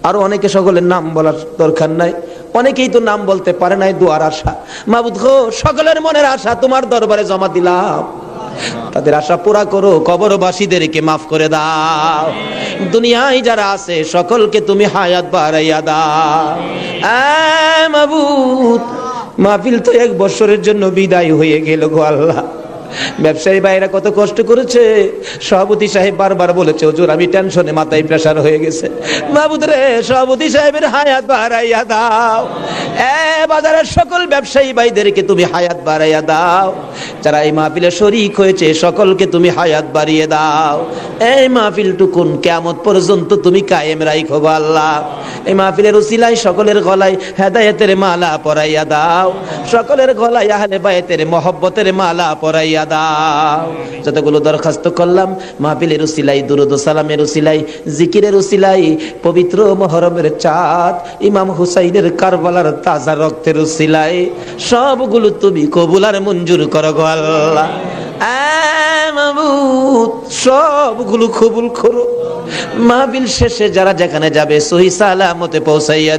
আরো অনেকে, সকলের নাম বলার দরকার নাই, অনেকেই তো নাম বলতে পারে নাই। দোয়ার আশা মাবুদ গো, সকলের মনের আশা তোমার দরবারে জমা দিলাম, তাদের আশা পুরা করো, কবরবাসীদেরকে মাফ করে দাও। দুনিয়ায় যারা আছে সকলকে তুমি হায়াত বাড়াইয়া দাও মাবুদ। মাহফিল তো 1 বছরের জন্য বিদায় হয়ে গেল গো আল্লাহ। ব্যবসায়ী ভাইরা কত কষ্ট করেছে, সভাপতি সাহেব বারবার বলেছে হুজুর আমি টেনশনে মাথায় প্রেসার হয়ে গেছে। মাবুদ রে, সভাপতি সাহেবের হায়াত বাড়াইয়া দাও। বাজারের সকল ব্যবসায়ী ভাইদেরকে তুমি হায়াত বাড়াইয়া দাও। যারা এই মাহফিলে শরীক হয়েছে সকলকে তুমি হায়াত বাড়িয়ে দাও। এই মাহফিলটুকুন কিয়ামত পর্যন্ত তুমি কায়েম রাখো গো আল্লাহ। এই মাহফিলের উসিলায় সকলের গলায় হেদায়েতের মালা পরাইয়া দাও, সকলের গলায় আহলে বাইতের মহব্বতের মালা পরাইয়া দাও। যতগুলো দরখাস্ত করলাম মাহফিলের উসিলাই, দুরূদ ও সালামের উসিলাই, জিকিরের উসিলাই, পবিত্র মুহররমের চাঁদ ইমাম হুসাইনের কারবালার তাজা রক্তের উসিলাই সবগুলো তুমি কবুল আর মঞ্জুর করো গো আল্লাহ। মাবুদ, সবগুলো কবুল করো। মাহফিল শেষে যারা যেখানে যাবে সহি সালামতে পৌঁছাইয়া